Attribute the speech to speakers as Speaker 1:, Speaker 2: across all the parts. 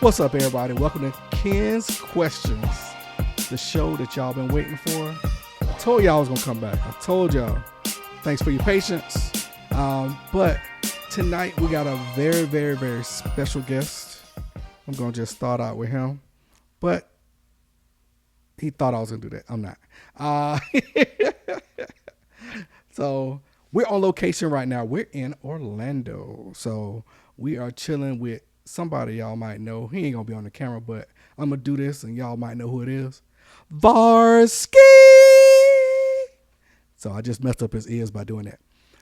Speaker 1: What's up, everybody? Welcome to Ken's Questions, the show that y'all been waiting for. I told y'all I was going to come back. I told y'all. Thanks for your patience. But tonight we got a very, very, very special guest. I'm going to just start out with him. But he thought I was going to do that. I'm not. So we're on location right now. We're in Orlando. So we are chilling with somebody y'all might know. He ain't gonna be on the camera, but I'm gonna do this and y'all might know who it is. Varsky. So I just messed up his ears by doing that.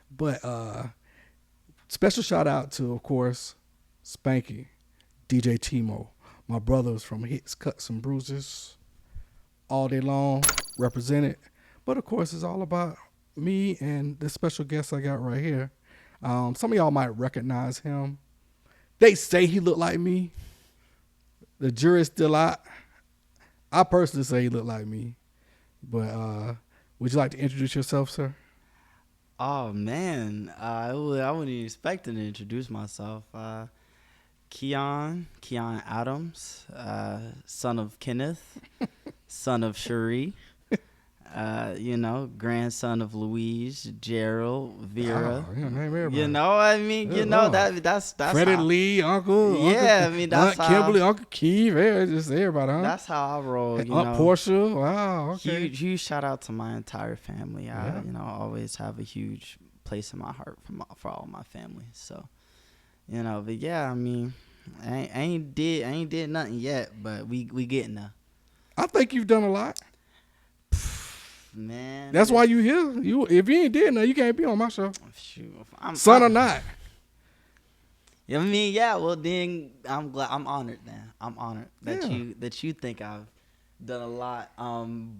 Speaker 1: But special shout out to, of course, Spanky, DJ Timo, my brothers from Hits, Cuts, and Bruises, all day long, represented. But of course, it's all about me and this special guest I got right here. Some of y'all might recognize him. They say he looked like me. The jury's still out. I personally say he looked like me. But would you like to introduce yourself, sir?
Speaker 2: Oh, man. I wasn't even expecting to introduce myself. Keion Adams, son of Kenneth, son of Cherie. Grandson of Louise, Gerald, Vera.
Speaker 1: Oh, yeah, name everybody.
Speaker 2: You know, I mean, that's
Speaker 1: Freddie
Speaker 2: how,
Speaker 1: Lee, Uncle.
Speaker 2: Yeah,
Speaker 1: Uncle,
Speaker 2: I mean, that's
Speaker 1: Aunt
Speaker 2: how,
Speaker 1: Kimberly, Uncle Keith, just everybody, huh?
Speaker 2: That's how I roll.
Speaker 1: Aunt Portia. Wow, okay.
Speaker 2: Huge shout out to my entire family.
Speaker 1: Yeah.
Speaker 2: I always have a huge place in my heart for all my family. So, but yeah, I mean, I ain't did nothing yet, but we getting there.
Speaker 1: I think you've done a lot.
Speaker 2: Man,
Speaker 1: that's why you here. If you ain't did nothing, you can't be on my show.
Speaker 2: Shoot,
Speaker 1: Son or not.
Speaker 2: I mean, yeah. Well, then I'm glad. I'm honored. Then I'm honored that you think I've done a lot.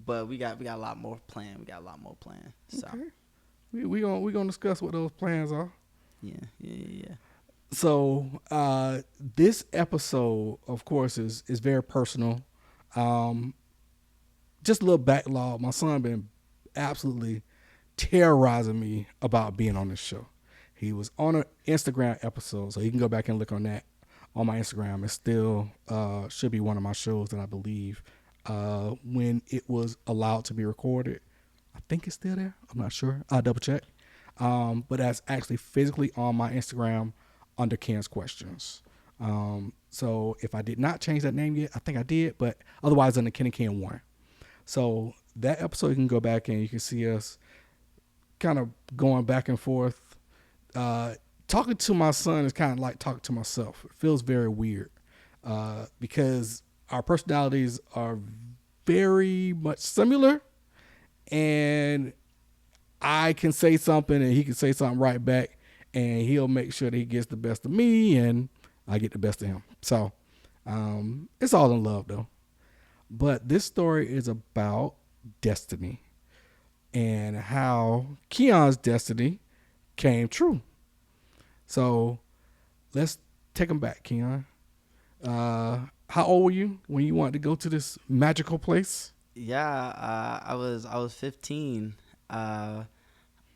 Speaker 2: But we got a lot more planned. So
Speaker 1: okay. we gonna discuss what those plans are.
Speaker 2: Yeah.
Speaker 1: So this episode, of course, is very personal. Just a little backlog. My son been absolutely terrorizing me about being on this show. He was on an Instagram episode, so you can go back and look on that on my Instagram. It still should be one of my shows that I believe when it was allowed to be recorded. I think it's still there. I'm not sure. I'll double check. But that's actually physically on my Instagram under Ken's Questions. So if I did not change that name yet, I think I did, but otherwise under Ken and Ken 1. So that episode, you can go back and you can see us kind of going back and forth. Talking to my son is kind of like talking to myself. It feels very weird because our personalities are very much similar, and I can say something and he can say something right back, and he'll make sure that he gets the best of me and I get the best of him. So it's all in love, though. But this story is about destiny and how Keion's destiny came true. So let's take him back, Keion. How old were you when you wanted to go to this magical place?
Speaker 2: Yeah, I was 15.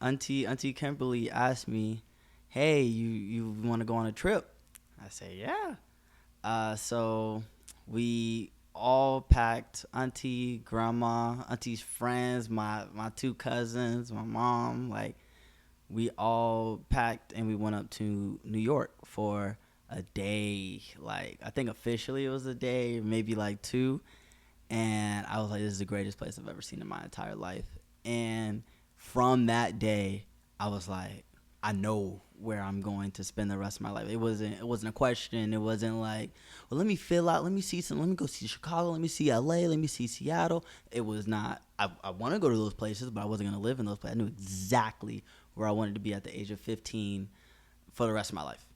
Speaker 2: Auntie Kimberly asked me, "Hey, you want to go on a trip?" I said, "Yeah." So we all packed, auntie, grandma, auntie's friends, my two cousins, my mom, like we all packed and we went up to New York for a day. Like I think officially it was a day, maybe like 2. And I was like, this is the greatest place I've ever seen in my entire life. And from that day, I was like, I know where I'm going to spend the rest of my life. It wasn't a question. It wasn't like, well, let me fill out, let me go see Chicago, let me see LA, let me see Seattle. It was not, I want to go to those places, but I wasn't going to live in those places. I knew exactly where I wanted to be at the age of 15 for the rest of my life.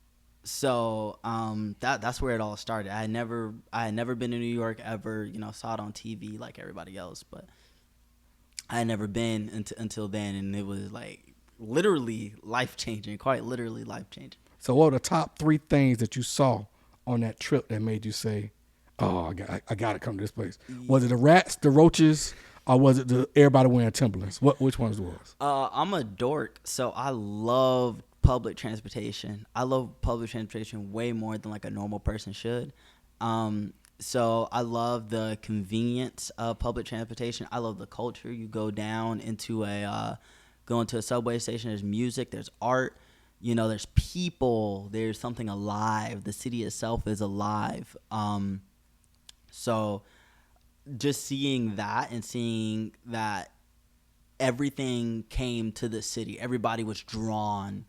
Speaker 2: So that's where it all started. I had never been to New York ever, saw it on TV like everybody else, but I had never been until then, and it was like literally life-changing, quite literally life-changing.
Speaker 1: So what are the top 3 things that you saw on that trip that made you say, oh, I got to come to this place? Was it the rats, the roaches, or was it the everybody wearing Timberlands? Which ones was?
Speaker 2: I'm a dork, so I love public transportation. I love public transportation way more than like a normal person should. So I love the convenience of public transportation. I love the culture. You go into a subway station. There's music. There's art. There's people. There's something alive. The city itself is alive. So just seeing that and seeing that everything came to the city. Everybody was drawn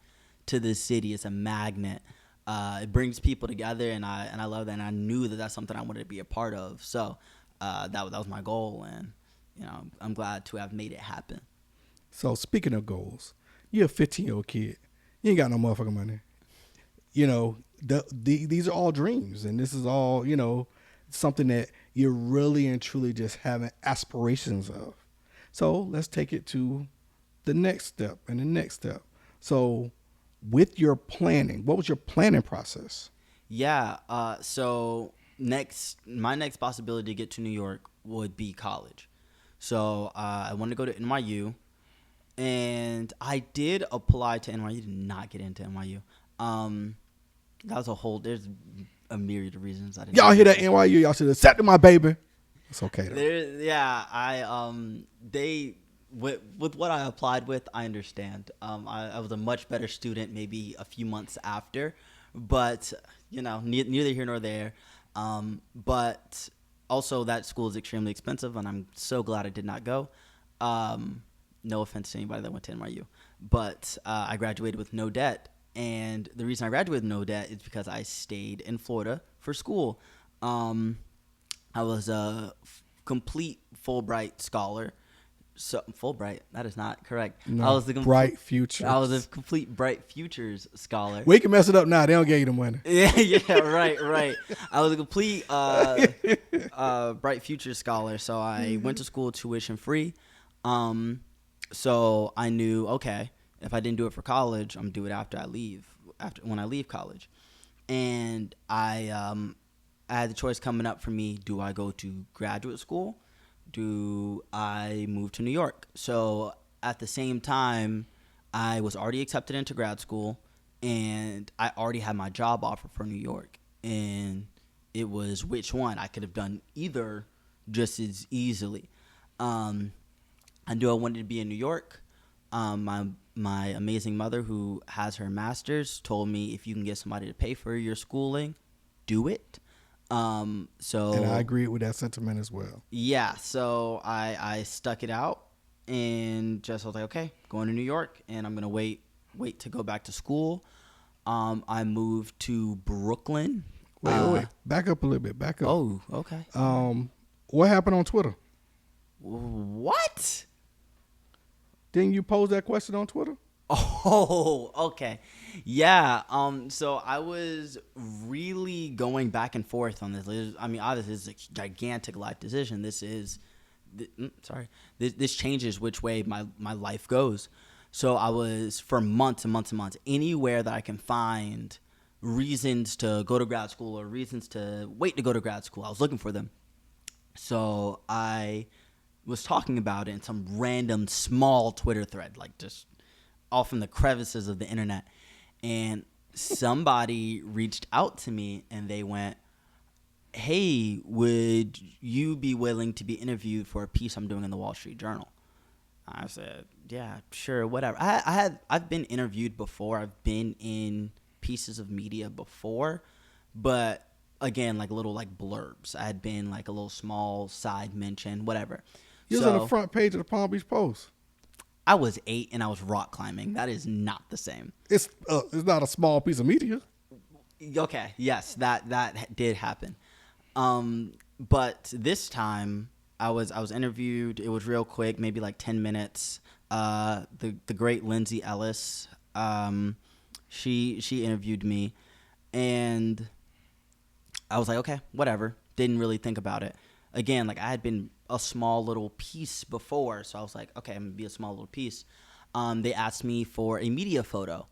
Speaker 2: to the city. It's a magnet. It brings people together, and I love that. And I knew that that's something I wanted to be a part of. So that was my goal, and I'm glad to have made it happen.
Speaker 1: So speaking of goals, you're a 15-year-old kid. You ain't got no motherfucking money. These are all dreams, and this is all something that you're really and truly just having aspirations of. So let's take it to the next step and the next step. So with your planning, what was your planning process?
Speaker 2: Yeah. So my next possibility to get to New York would be college. So I wanted to go to NYU, and I did apply to NYU. Did not get into NYU. That was there's a myriad of reasons I didn't.
Speaker 1: Y'all hear that NYU? Y'all should have accepted my baby. It's okay though.
Speaker 2: They with what I applied with, I understand. I was a much better student maybe a few months after, but neither here nor there. But also that school is extremely expensive, and I'm so glad I did not go. No offense to anybody that went to NYU, but I graduated with no debt. And the reason I graduated with no debt is because I stayed in Florida for school. I was a complete Fulbright scholar. So Fulbright, that is not correct.
Speaker 1: No,
Speaker 2: I was
Speaker 1: Bright Futures.
Speaker 2: I was a complete Bright Futures scholar.
Speaker 1: We can mess it up now. They don't give you the money.
Speaker 2: yeah, right. I was a complete Bright Futures scholar. So I went to school tuition free. So I knew, okay, if I didn't do it for college, I'm gonna do it when I leave college. And I had the choice coming up for me. Do I go to graduate school? Do I move to New York? So at the same time, I was already accepted into grad school, and I already had my job offer for New York. And it was which one. I could have done either just as easily. I knew I wanted to be in New York. My amazing mother, who has her master's, told me if you can get somebody to pay for your schooling, do it. And
Speaker 1: I agree with that sentiment as well.
Speaker 2: Yeah, so I stuck it out and just was like, okay, going to New York, and I'm gonna wait to go back to school. I moved to Brooklyn.
Speaker 1: Wait. Back up a little bit. Back up.
Speaker 2: Oh, okay.
Speaker 1: What happened on Twitter?
Speaker 2: What?
Speaker 1: Didn't you pose that question on Twitter?
Speaker 2: Oh, okay. Yeah. So I was really going back and forth on this. I mean, obviously, this is a gigantic life decision. This changes which way my life goes. So I was, for months and months and months, anywhere that I can find reasons to go to grad school or reasons to wait to go to grad school, I was looking for them. So I was talking about it in some random small Twitter thread, like just off in the crevices of the internet. And somebody reached out to me, and they went, hey, would you be willing to be interviewed for a piece I'm doing in the Wall Street Journal? I said, yeah, sure, whatever. I've been interviewed before. I've been in pieces of media before, but again, like little like blurbs. I had been like a little small side mention, whatever.
Speaker 1: You was on the front page of the Palm Beach Post.
Speaker 2: I was 8 and I was rock climbing. That is not the same.
Speaker 1: It's not a small piece of media.
Speaker 2: Okay, yes, that did happen. But this time I was interviewed. It was real quick, maybe like 10 minutes. The great Lindsay Ellis, she interviewed me, and I was like, okay, whatever. Didn't really think about it. Again, like I had been a small little piece before, so I was like, okay, I'm gonna be a small little piece. They asked me for a media photo.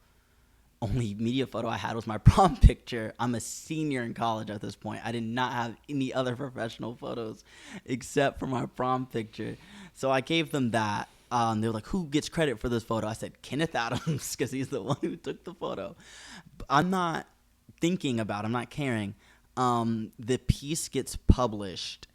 Speaker 2: Only media photo I had was my prom picture. I'm a senior in college at this point. I did not have any other professional photos except for my prom picture. So I gave them that. They were like, who gets credit for this photo? I said, Kenneth Adams, because he's the one who took the photo. I'm not thinking about it. I'm not caring. the piece gets published,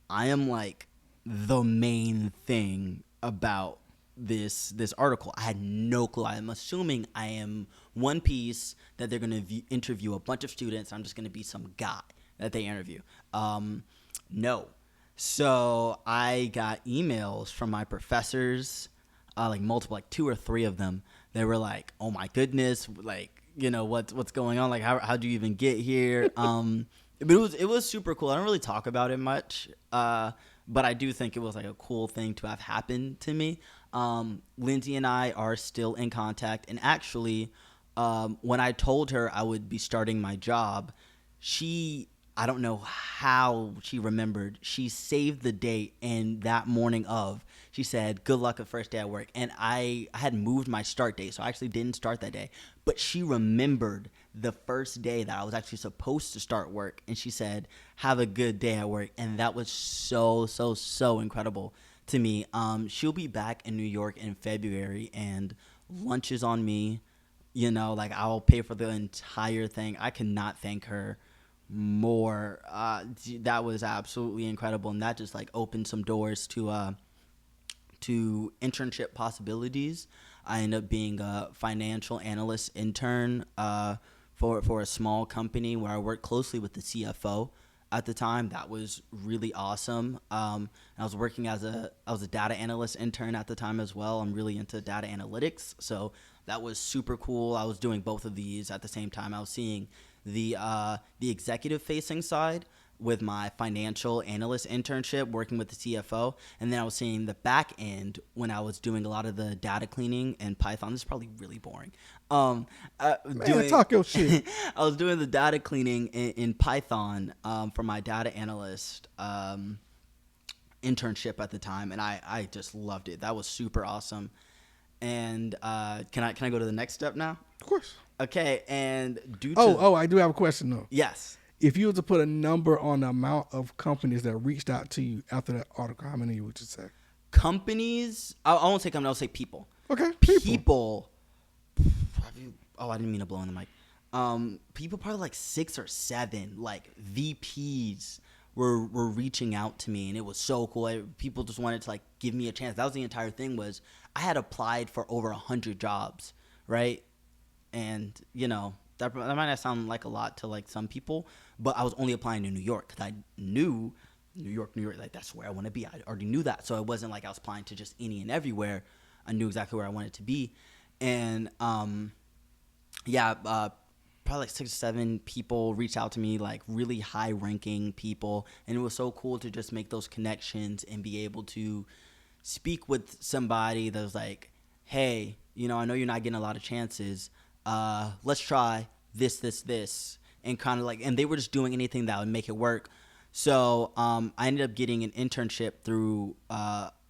Speaker 2: I am like the main thing about this article. I had no clue. I'm assuming I am one piece that they're going to interview a bunch of students. I'm just going to be some guy that they interview. No. So I got emails from my professors, like multiple, like two or three of them. They were like, "Oh my goodness, like, you know, what's going on? Like, how do you even get here?" But it was super cool. I don't really talk about it much, but I do think it was like a cool thing to have happened to me. Lindsay and I are still in contact, and actually, when I told her I would be starting my job, she, I don't know how she remembered. She saved the date, and that morning of, she said, "Good luck the first day at work." And I had moved my start date, so I actually didn't start that day. But she remembered the first day that I was actually supposed to start work, and she said, "Have a good day at work." And that was so incredible to me. She'll be back in New York in February, and lunch is on me. You know, like, I'll pay for the entire thing. I cannot thank her more. That was absolutely incredible, and that just like opened some doors to internship possibilities. I ended up being a financial analyst intern for a small company where I worked closely with the CFO at the time. That was really awesome. I was working I was a data analyst intern at the time as well. I'm really into data analytics, so that was super cool. I was doing both of these at the same time. I was seeing the executive facing side with my financial analyst internship working with the CFO, and then I was seeing the back end when I was doing a lot of the data cleaning in Python. This is probably really boring.
Speaker 1: Man, talk your shit.
Speaker 2: I was doing the data cleaning in Python for my data analyst internship at the time, and I just loved it. That was super awesome. And can I go to the next step now?
Speaker 1: Of course.
Speaker 2: Okay, and due to
Speaker 1: I do have a question though.
Speaker 2: yes.
Speaker 1: If you were to put a number on the amount of companies that reached out to you after that article, how many would you say?
Speaker 2: Companies, I won't say companies, I'll say people.
Speaker 1: Okay,
Speaker 2: People. Oh, I didn't mean to blow in the mic. People probably like 6 or 7, like VPs were reaching out to me, and it was so cool. People just wanted to like give me a chance. That was the entire thing. Was I had applied for over 100 jobs, right? And you know that might not sound like a lot to like some people, but I was only applying to New York because I knew New York, like that's where I want to be. I already knew that, so it wasn't like I was applying to just any and everywhere. I knew exactly where I wanted to be, and probably like 6 or 7 people reached out to me, like really high ranking people, and it was so cool to just make those connections and be able to speak with somebody that was like, "Hey, you know, I know you're not getting a lot of chances. Let's try this," and kind of like, and they were just doing anything that would make it work. So I ended up getting an internship through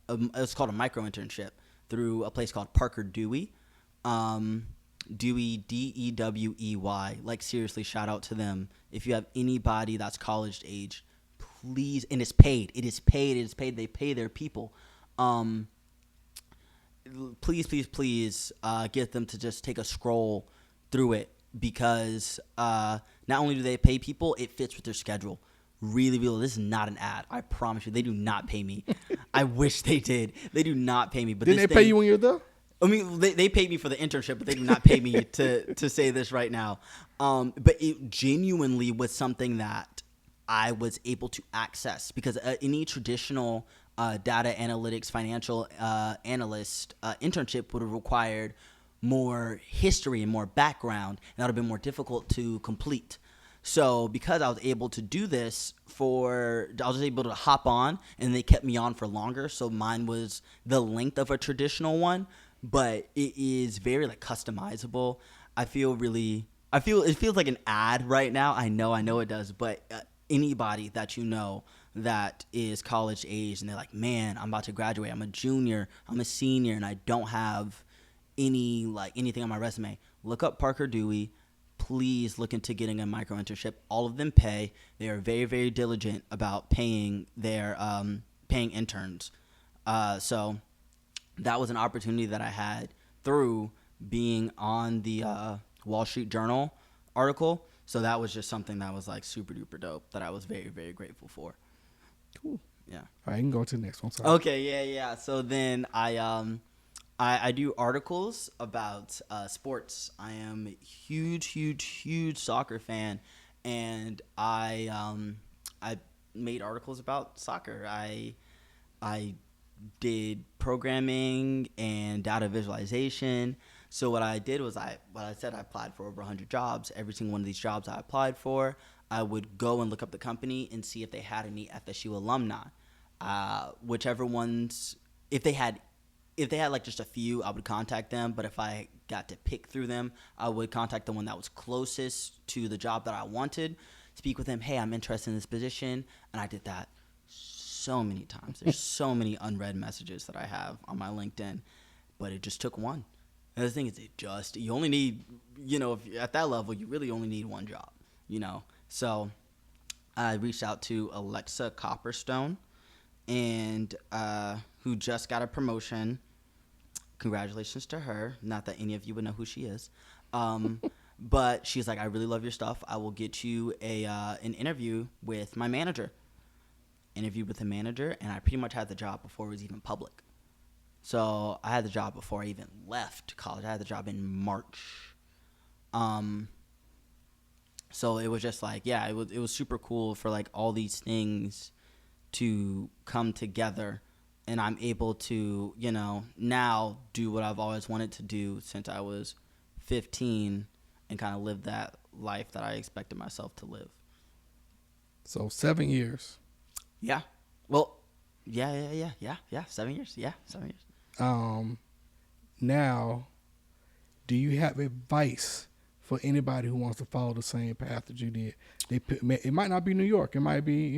Speaker 2: it's called a micro internship through a place called Parker Dewey. Dewey, Dewey. Like, seriously, shout out to them. If you have anybody that's college age, please, and it's paid. It is paid. They pay their people. Please, get them to just take a scroll through it, because not only do they pay people, it fits with their schedule. Really, this is not an ad. I promise you, they do not pay me. I wish they did. They do not pay me. But
Speaker 1: didn't they pay you when you were there?
Speaker 2: I mean, they paid me for the internship, but they do not pay me to say this right now. But it genuinely was something that I was able to access, because any traditional data analytics, financial analyst internship would have required more history and more background, and that would have been more difficult to complete. So because I was able to do this I was able to hop on, and they kept me on for longer. So mine was the length of a traditional one, but it is very like customizable. It feels like an ad right now. I know it does, but anybody that you know that is college age and they're like, "Man, I'm about to graduate. I'm a junior, I'm a senior, and I don't have anything on my resume," look up Parker Dewey. Please look into getting a micro internship. All of them pay. They are very, very diligent about paying their paying interns. So that was an opportunity that I had through being on the Wall Street Journal article. So that was just something that was like super duper dope that I was very, very grateful for.
Speaker 1: Cool.
Speaker 2: Yeah.
Speaker 1: All right, you can go to the next one. Sorry.
Speaker 2: Okay, yeah. So then I do articles about sports. I am a huge soccer fan, and I made articles about soccer. I did programming and data visualization. So what I did was what I said, I applied for over 100 jobs. Every single one of these jobs I applied for, I would go and look up the company and see if they had any FSU alumni. Whichever ones, if they had like just a few, I would contact them. But if I got to pick through them, I would contact the one that was closest to the job that I wanted, speak with them. Hey, I'm interested in this position, and I did that so many times. There's so many unread messages that I have on my LinkedIn, but it just took one. And the thing is, you only need, if at that level, you really only need one job. So I reached out to Alexa Copperstone, and who just got a promotion. Congratulations to her. Not that any of you would know who she is. But she's like, I really love your stuff. I will get you an interview with my manager. Interviewed with the manager, and I pretty much had the job before it was even public. So I had the job before I even left college. I had the job in March. So it was just like, yeah, it was super cool for like all these things to come together, and I'm able to, now do what I've always wanted to do since I was 15 and kind of live that life that I expected myself to live.
Speaker 1: So 7 years.
Speaker 2: Yeah. Well, yeah. 7 years. Yeah, 7 years.
Speaker 1: Now, do you have advice for anybody who wants to follow the same path that you did? It might not be New York. It might be,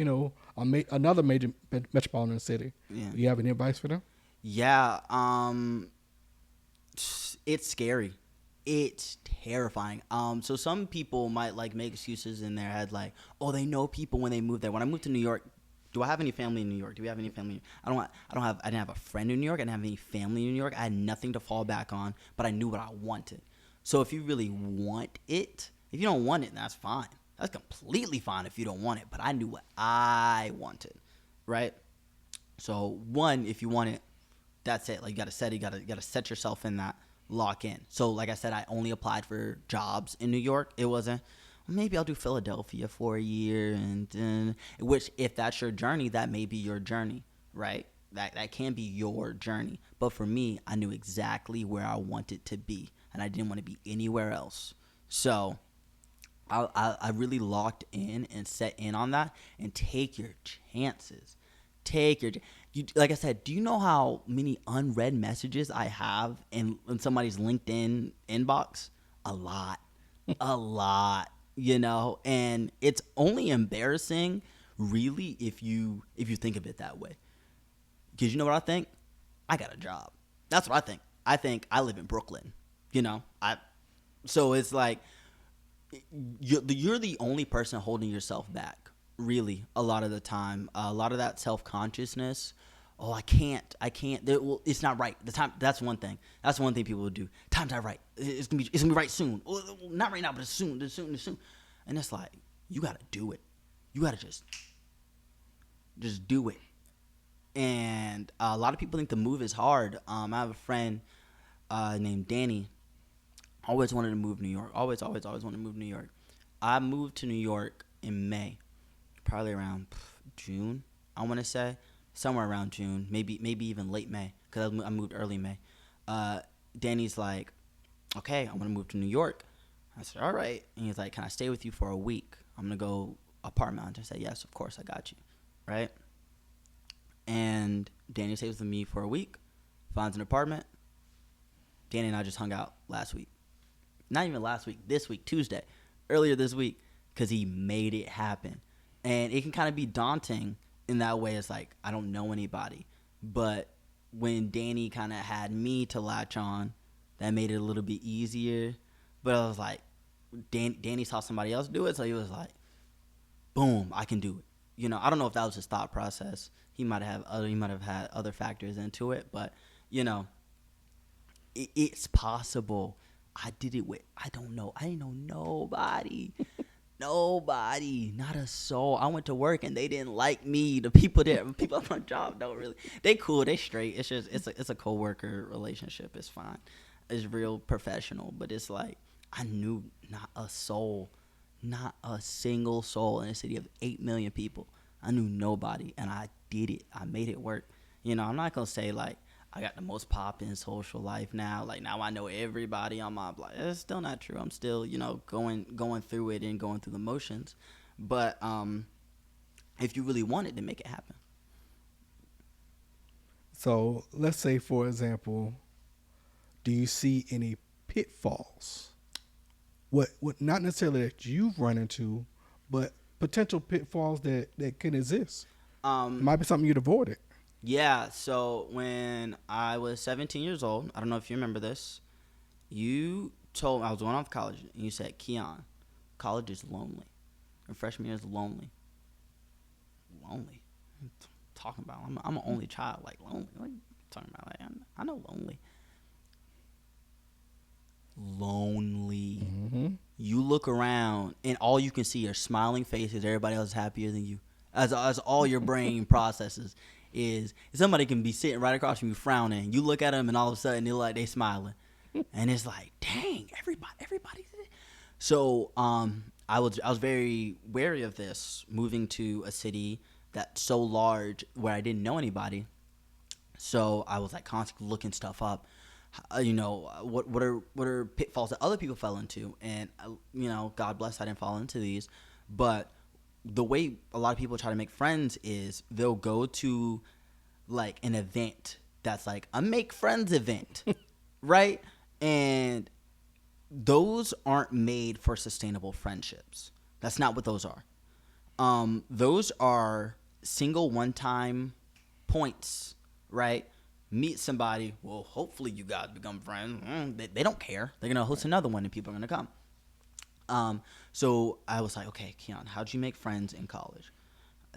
Speaker 1: another major metropolitan city.
Speaker 2: Yeah.
Speaker 1: Do you have any advice for them?
Speaker 2: Yeah. It's scary. It's terrifying. So some people might like make excuses in their head, like, oh, they know people when they move there. When I moved to New York, do I have any family in New York? Do we have any family? I didn't have a friend in New York. I didn't have any family in New York. I had nothing to fall back on, but I knew what I wanted. So if you really want it, if you don't want it, that's fine. That's completely fine if you don't want it. But I knew what I wanted, right? So one, if you want it, that's it. Like you gotta set yourself in that, lock in. So like I said, I only applied for jobs in New York. It wasn't, maybe I'll do Philadelphia for a year, and which, if that's your journey, that may be your journey, right? That can be your journey. But for me, I knew exactly where I wanted to be, and I didn't want to be anywhere else. So I really locked in and set in on that, and take your chances. Like I said, do you know how many unread messages I have in somebody's LinkedIn inbox? A lot. A lot. And it's only embarrassing, really, if you think of it that way. Because you know what I think? I got a job. That's what I think. I think I live in Brooklyn. So it's like you're the only person holding yourself back, really, a lot of the time. A lot of that self-consciousness. Oh, I can't. Well, it's not right. The time. That's one thing. That's one thing people will do. Time's not right. It's gonna be right soon. Not right now, but it's soon. And it's like, you gotta do it. You gotta just do it. And a lot of people think the move is hard. I have a friend named Danny. Always wanted to move to New York. Always wanted to move to New York. I moved to New York in May, probably around June, I want to say. Somewhere around June, maybe even late May, because I moved early May. Danny's like, okay, I want to move to New York. I said, all right. And he's like, can I stay with you for a week? I'm going to go apartment. I said, yes, of course, I got you, right? And Danny stays with me for a week, finds an apartment. Danny and I just hung out last week. Not even last week, this week, Tuesday, earlier this week, because he made it happen. And it can kind of be daunting in that way. It's like, I don't know anybody. But when Danny kind of had me to latch on, that made it a little bit easier. But I was like, Danny saw somebody else do it, so he was like, boom, I can do it. I don't know if that was his thought process. He might have had other factors into it, but it's possible. I did it with, I didn't know nobody. Nobody, not a soul. I went to work and they didn't like me. The people there, people at my job don't really. They cool, they straight. It's just it's a coworker relationship. It's fine. It's real professional, but it's like I knew not a soul, not a single soul in a city of 8 million people. I knew nobody, and I did it. I made it work. I'm not gonna say like I got the most poppin' social life now. Like now I know everybody on my block. It's still not true. I'm still, going through it and going through the motions. But if you really want it, then make it happen.
Speaker 1: So let's say, for example, do you see any pitfalls? What not necessarily that you've run into, but potential pitfalls that can exist. It
Speaker 2: Um,
Speaker 1: might be something you'd avoid it.
Speaker 2: yeah. So when I was 17 years old, I don't know if you remember this. You told I was going off to college, and you said, "Keion, college is lonely. Your freshman year is lonely. Lonely. What are you talking about? I'm an only child. Like lonely. What are you talking about? Like I know lonely. Lonely.
Speaker 1: Mm-hmm.
Speaker 2: You look around and all you can see are smiling faces. Everybody else is happier than you. As all your brain processes is somebody can be sitting right across from you frowning. You look at them and all of a sudden they're like they smiling, and it's like, dang, everybody. So I was very wary of this moving to a city that's so large where I didn't know anybody. So I was like constantly looking stuff up. What are pitfalls that other people fell into, and God bless I didn't fall into these, but the way a lot of people try to make friends is they'll go to like an event that's like a make friends event, right? And those aren't made for sustainable friendships. That's not what those are. Those are single one time points, right? Meet somebody. Well, hopefully you guys become friends. They don't care. They're gonna host another one, and people are gonna come. So I was like, okay, Keion, how'd you make friends in college?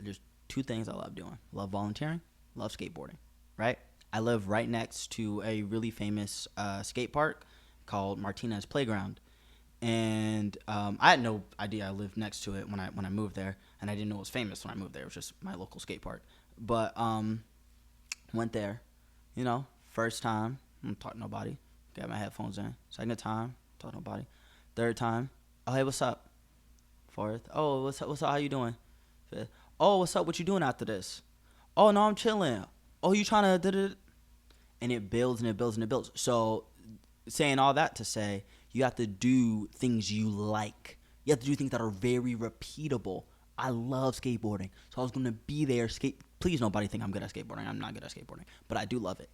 Speaker 2: There's two things I love doing: love volunteering, love skateboarding. Right? I live right next to a really famous skate park called Martinez Playground, and I had no idea I lived next to it when I moved there, and I didn't know it was famous when I moved there. It was just my local skate park. But went there, first time, I don't talk to nobody. Got my headphones in. Second time, talk to nobody. Third time, oh hey, what's up? Fourth, oh what's up? What's up? How you doing? Fifth, oh what's up? What you doing after this? Oh no, I'm chilling. Oh you trying to? And it builds and it builds and it builds. So saying all that to say, you have to do things you like. You have to do things that are very repeatable. I love skateboarding, so I was gonna be there. Please, nobody think I'm good at skateboarding. I'm not good at skateboarding, but I do love it.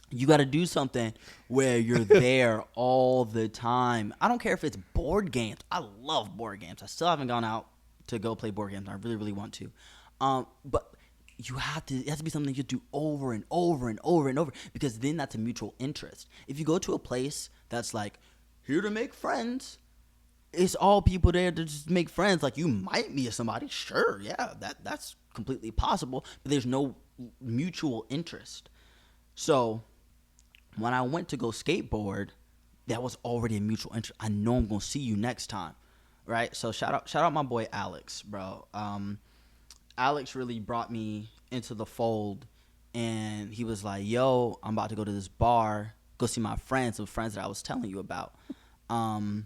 Speaker 2: You got to do something where you're there all the time. I don't care if it's board games. I love board games. I still haven't gone out to go play board games. I really, really want to. But it has to be something you do over and over and over and over, because then that's a mutual interest. If you go to a place that's like here to make friends, it's all people there to just make friends. Like you might meet somebody, sure, yeah, that's completely possible, but there's no mutual interest. So when I went to go skateboard, that was already a mutual interest. I know I'm gonna see you next time, right? So shout out my boy Alex, bro. Alex really brought me into the fold, and he was like, "Yo, I'm about to go to this bar, go see my friends, some friends that I was telling you about. Trying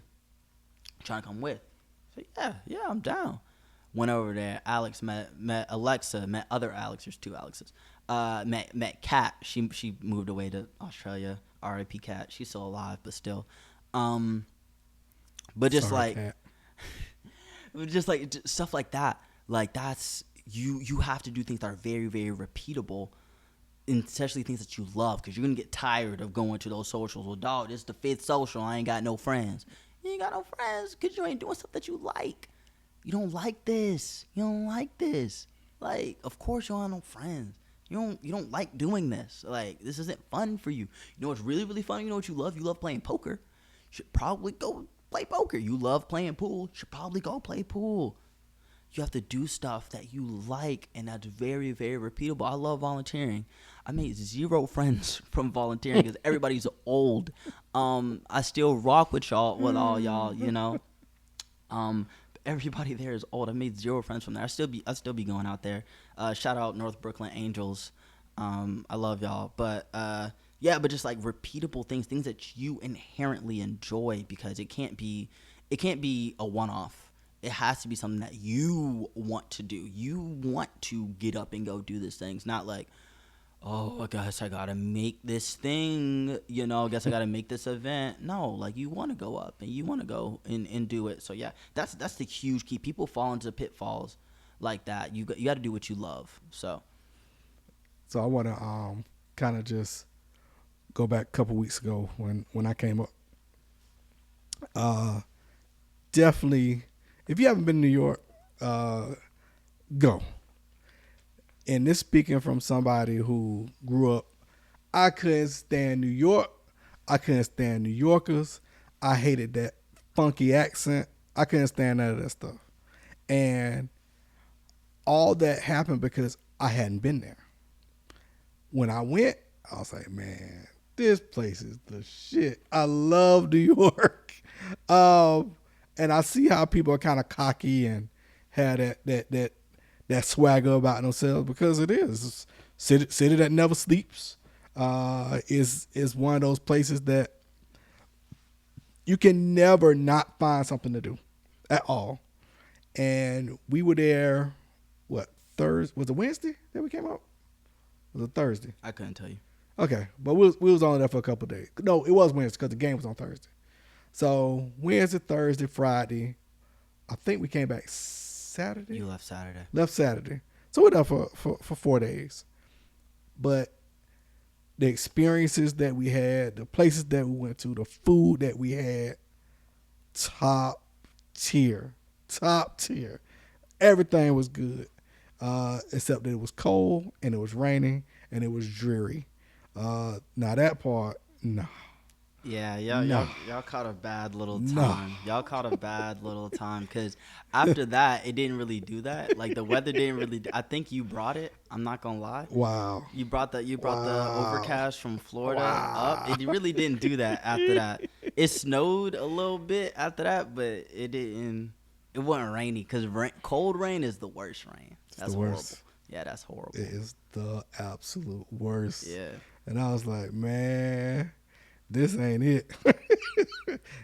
Speaker 2: to come with?" So yeah, I'm down. Went over there. Alex met Alexa, met other Alex. There's two Alexes. Met Kat. She moved away to Australia. R.I.P. Kat. She's still alive, but still. But just
Speaker 1: Sorry,
Speaker 2: like,
Speaker 1: Kat.
Speaker 2: just like stuff like that. Like that's you have to do things that are very, very repeatable, and especially things that you love, because you're gonna get tired of going to those socials. Well, dog, this is the fifth social. I ain't got no friends. You ain't got no friends because you ain't doing stuff that you like. You don't like this. You don't like this. Like, of course you don't have no friends. You don't like doing this. Like, this isn't fun for you. You know what's really, really fun? You know what you love? You love playing poker. You should probably go play poker. You love playing pool. You should probably go play pool. You have to do stuff that you like, and that's very, very repeatable. I love volunteering. I made zero friends from volunteering because everybody's old. I still rock with all y'all, Everybody there is old. I made zero friends from there. I still be going out there. Shout out North Brooklyn Angels. I love y'all. But yeah, but just like repeatable things that you inherently enjoy, because it can't be a one off. It has to be something that you want to do. You want to get up and go do these things, not like, oh, I guess I gotta make this thing, I guess I gotta make this event. No, like, you want to go up and you want to go and do it. So yeah, that's the huge key. People fall into pitfalls like that. You got to do what you love. So
Speaker 1: So I want to kind of just go back a couple weeks ago when I came up. Definitely, if you haven't been to New York, go. And this speaking from somebody who grew up. I couldn't stand New York. I couldn't stand New Yorkers. I hated that funky accent. I couldn't stand none of that stuff. And all that happened because I hadn't been there. When I went, I was like, man, this place is the shit. I love New York. And I see how people are kind of cocky and have that swagger about themselves, because it is. It's city that never sleeps. Is one of those places that you can never not find something to do at all. And we were there, what, Thursday? Was it Wednesday that we came out? Was it Thursday?
Speaker 2: I couldn't tell you.
Speaker 1: Okay, but we was only there for a couple of days. No, it was Wednesday because the game was on Thursday. So Wednesday, Thursday, Friday. I think we came back Saturday.
Speaker 2: You left Saturday.
Speaker 1: Left Saturday. So we're there for 4 days. But the experiences that we had, the places that we went to, the food that we had, top tier. Top tier. Everything was good. Except that it was cold and it was raining and it was dreary. Now that part, no.
Speaker 2: Yeah,
Speaker 1: No.
Speaker 2: y'all caught a bad little
Speaker 1: No.
Speaker 2: time. Y'all caught a bad little time, because after that, it didn't really do that. Like, the weather didn't really. I think you brought it. I'm not gonna lie.
Speaker 1: Wow.
Speaker 2: You brought the
Speaker 1: Wow.
Speaker 2: overcast from Florida
Speaker 1: Wow.
Speaker 2: up. It really didn't do that after that. It snowed a little bit after that, but it didn't. It wasn't rainy, because cold rain is the worst rain. That's
Speaker 1: the
Speaker 2: horrible.
Speaker 1: worst.
Speaker 2: Yeah, that's horrible.
Speaker 1: It is the absolute worst.
Speaker 2: Yeah.
Speaker 1: And I was like, man, this ain't it.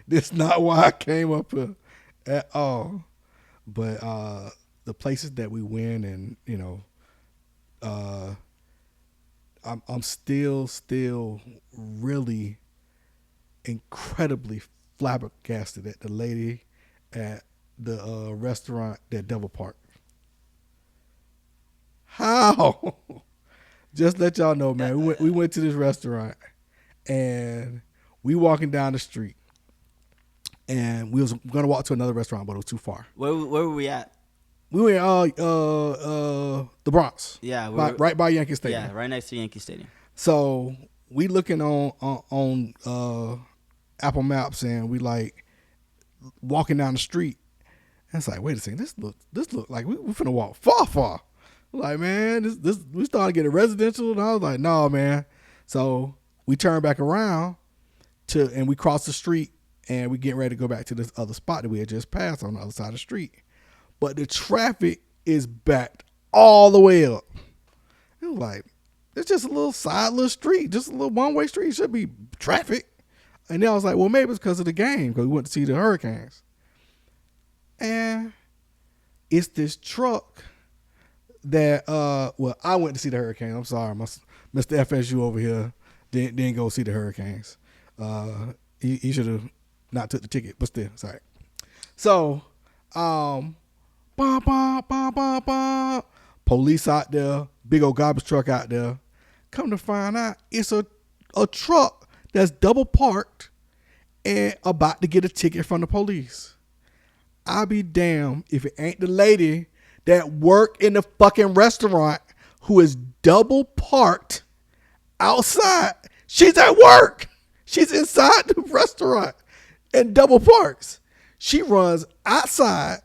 Speaker 1: This not why I came up here at all. But the places that we went, and I'm still really incredibly flabbergasted at the lady at the restaurant that Devil Park. How? Just let y'all know, man. We went to this restaurant, and we walking down the street, and we was gonna walk to another restaurant, but it was too far.
Speaker 2: Where were we at?
Speaker 1: We were the Bronx.
Speaker 2: Yeah,
Speaker 1: right by Yankee Stadium.
Speaker 2: Yeah, right next to Yankee Stadium.
Speaker 1: So we looking on Apple Maps, and we like walking down the street. And it's like, wait a second, this look like we finna walk far. Like, man, this we started getting residential, and I was like, no, man. So we turned back around and we crossed the street, and we getting ready to go back to this other spot that we had just passed on the other side of the street. But the traffic is backed all the way up. It was like, it's just a little street, just a little one-way street. It should be traffic. And then I was like, well, maybe it's because of the game, because we went to see the Hurricanes. And it's this truck that, I went to see the Hurricanes. I'm sorry, Mr. FSU over here didn't go see the Hurricanes. He should have not took the ticket, but still, sorry. So, police out there, big old garbage truck out there. Come to find out, it's a truck that's double parked and about to get a ticket from the police. I'll be damned if it ain't the lady that worked in the fucking restaurant who is double parked outside. She's at work. She's inside the restaurant and double parks. She runs outside,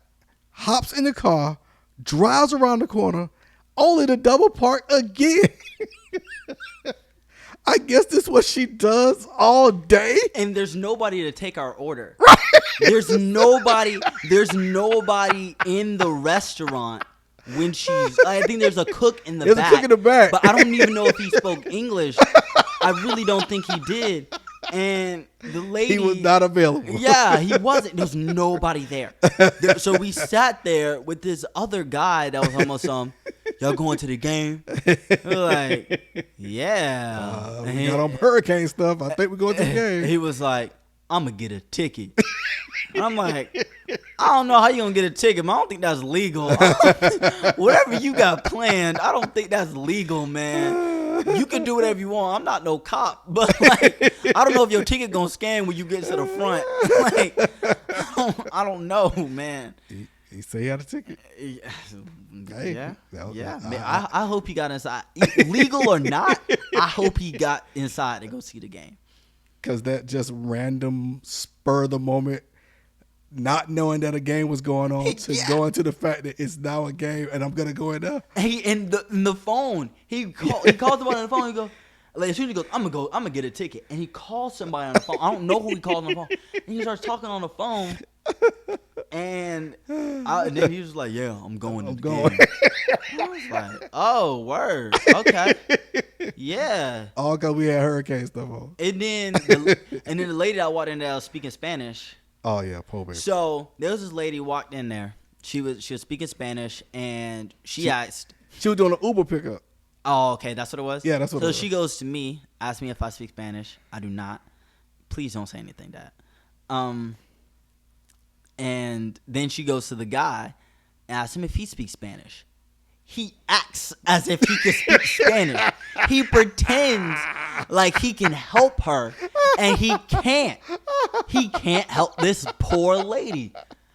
Speaker 1: hops in the car, drives around the corner, only to double park again. I guess this is what she does all day.
Speaker 2: And there's nobody to take our order.
Speaker 1: Right.
Speaker 2: There's nobody in the restaurant when she's. I think there's a cook in the
Speaker 1: There's
Speaker 2: back.
Speaker 1: a cook in the back.
Speaker 2: But I don't even know if he spoke English. I really don't think he did. And the lady,
Speaker 1: He was not available.
Speaker 2: Yeah, he wasn't. There's nobody there. So we sat there with this other guy that was almost y'all going to the game? We're like, yeah.
Speaker 1: We got on hurricane stuff. I think we're going to the game.
Speaker 2: He was like, I'm gonna get a ticket. And I'm like, I don't know how you gonna get a ticket, man. I don't think that's legal. Whatever you got planned, I don't think that's legal, man. You can do whatever you want. I'm not no cop, but like, I don't know if your ticket gonna scan when you get to the front. Like, I don't know, man.
Speaker 1: He said he had a ticket. Hey,
Speaker 2: Yeah.
Speaker 1: that was-
Speaker 2: Man, I hope he got inside. Legal or not, I hope he got inside to go see the game.
Speaker 1: Because that just random spur of the moment, not knowing that a game was going on, to go into the fact that it's now a game and I'm gonna go in there.
Speaker 2: He in the phone. He calls somebody on the phone. He goes, like, as soon as he goes, I'm gonna get a ticket. And he calls somebody on the phone. I don't know who he called on the phone. And he starts talking on the phone. And then he was like, yeah, I'm going. I'm going. I was like, oh, word. Okay. Yeah.
Speaker 1: All because we had hurricane stuff on.
Speaker 2: And then the lady that walked in there was speaking Spanish.
Speaker 1: Oh yeah, poor baby.
Speaker 2: So there was this lady walked in there. She was speaking Spanish, and she asked.
Speaker 1: She was doing an Uber pickup.
Speaker 2: Oh, okay, that's what it was?
Speaker 1: Yeah, that's what it
Speaker 2: So
Speaker 1: was.
Speaker 2: she goes to me, asks me if I speak Spanish. I do not. Please don't say anything, Dad. And then she goes to the guy and asks him if he speaks Spanish. He acts as if he can speak Spanish. He pretends like he can help her, and he can't. He can't help this poor lady.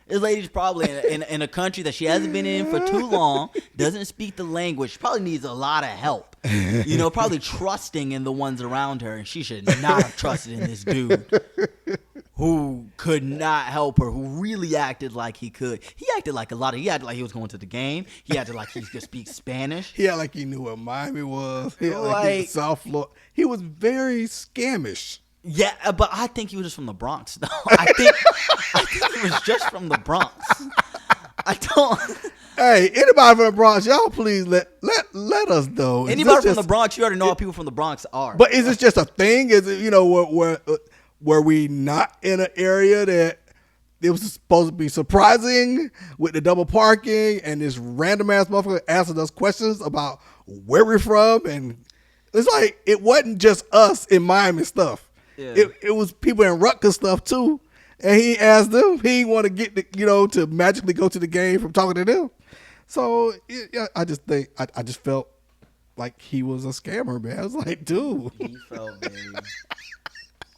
Speaker 2: This lady's probably in a country that she hasn't been in for too long, doesn't speak the language, probably needs a lot of help. You know, probably trusting in the ones around her, and she should not have trusted in this dude who could not help her, who really acted like he could. He acted like he acted like he was going to the game. He acted like he could speak Spanish.
Speaker 1: He acted like he knew where Miami was. He acted like he was
Speaker 2: Like-
Speaker 1: South Florida. He was very scamish.
Speaker 2: Yeah, but I think he was just from the Bronx, though. I think he was just from the Bronx. I don't.
Speaker 1: Hey, anybody from the Bronx, y'all please let us know. Is
Speaker 2: Anybody
Speaker 1: this
Speaker 2: from the
Speaker 1: just-
Speaker 2: Bronx, you already know how people from the Bronx are.
Speaker 1: But is this just a thing? Is it, were we not in an area that it was supposed to be surprising with the double parking and this random ass motherfucker asking us questions about where we're from? And it's like, it wasn't just us in Miami stuff.
Speaker 2: Yeah.
Speaker 1: It was people in Rutgers stuff too. And he asked them, he didn't want to get to magically go to the game from talking to them. So I just think, I just felt like he was a scammer, man. I was like, dude.
Speaker 2: He felt very.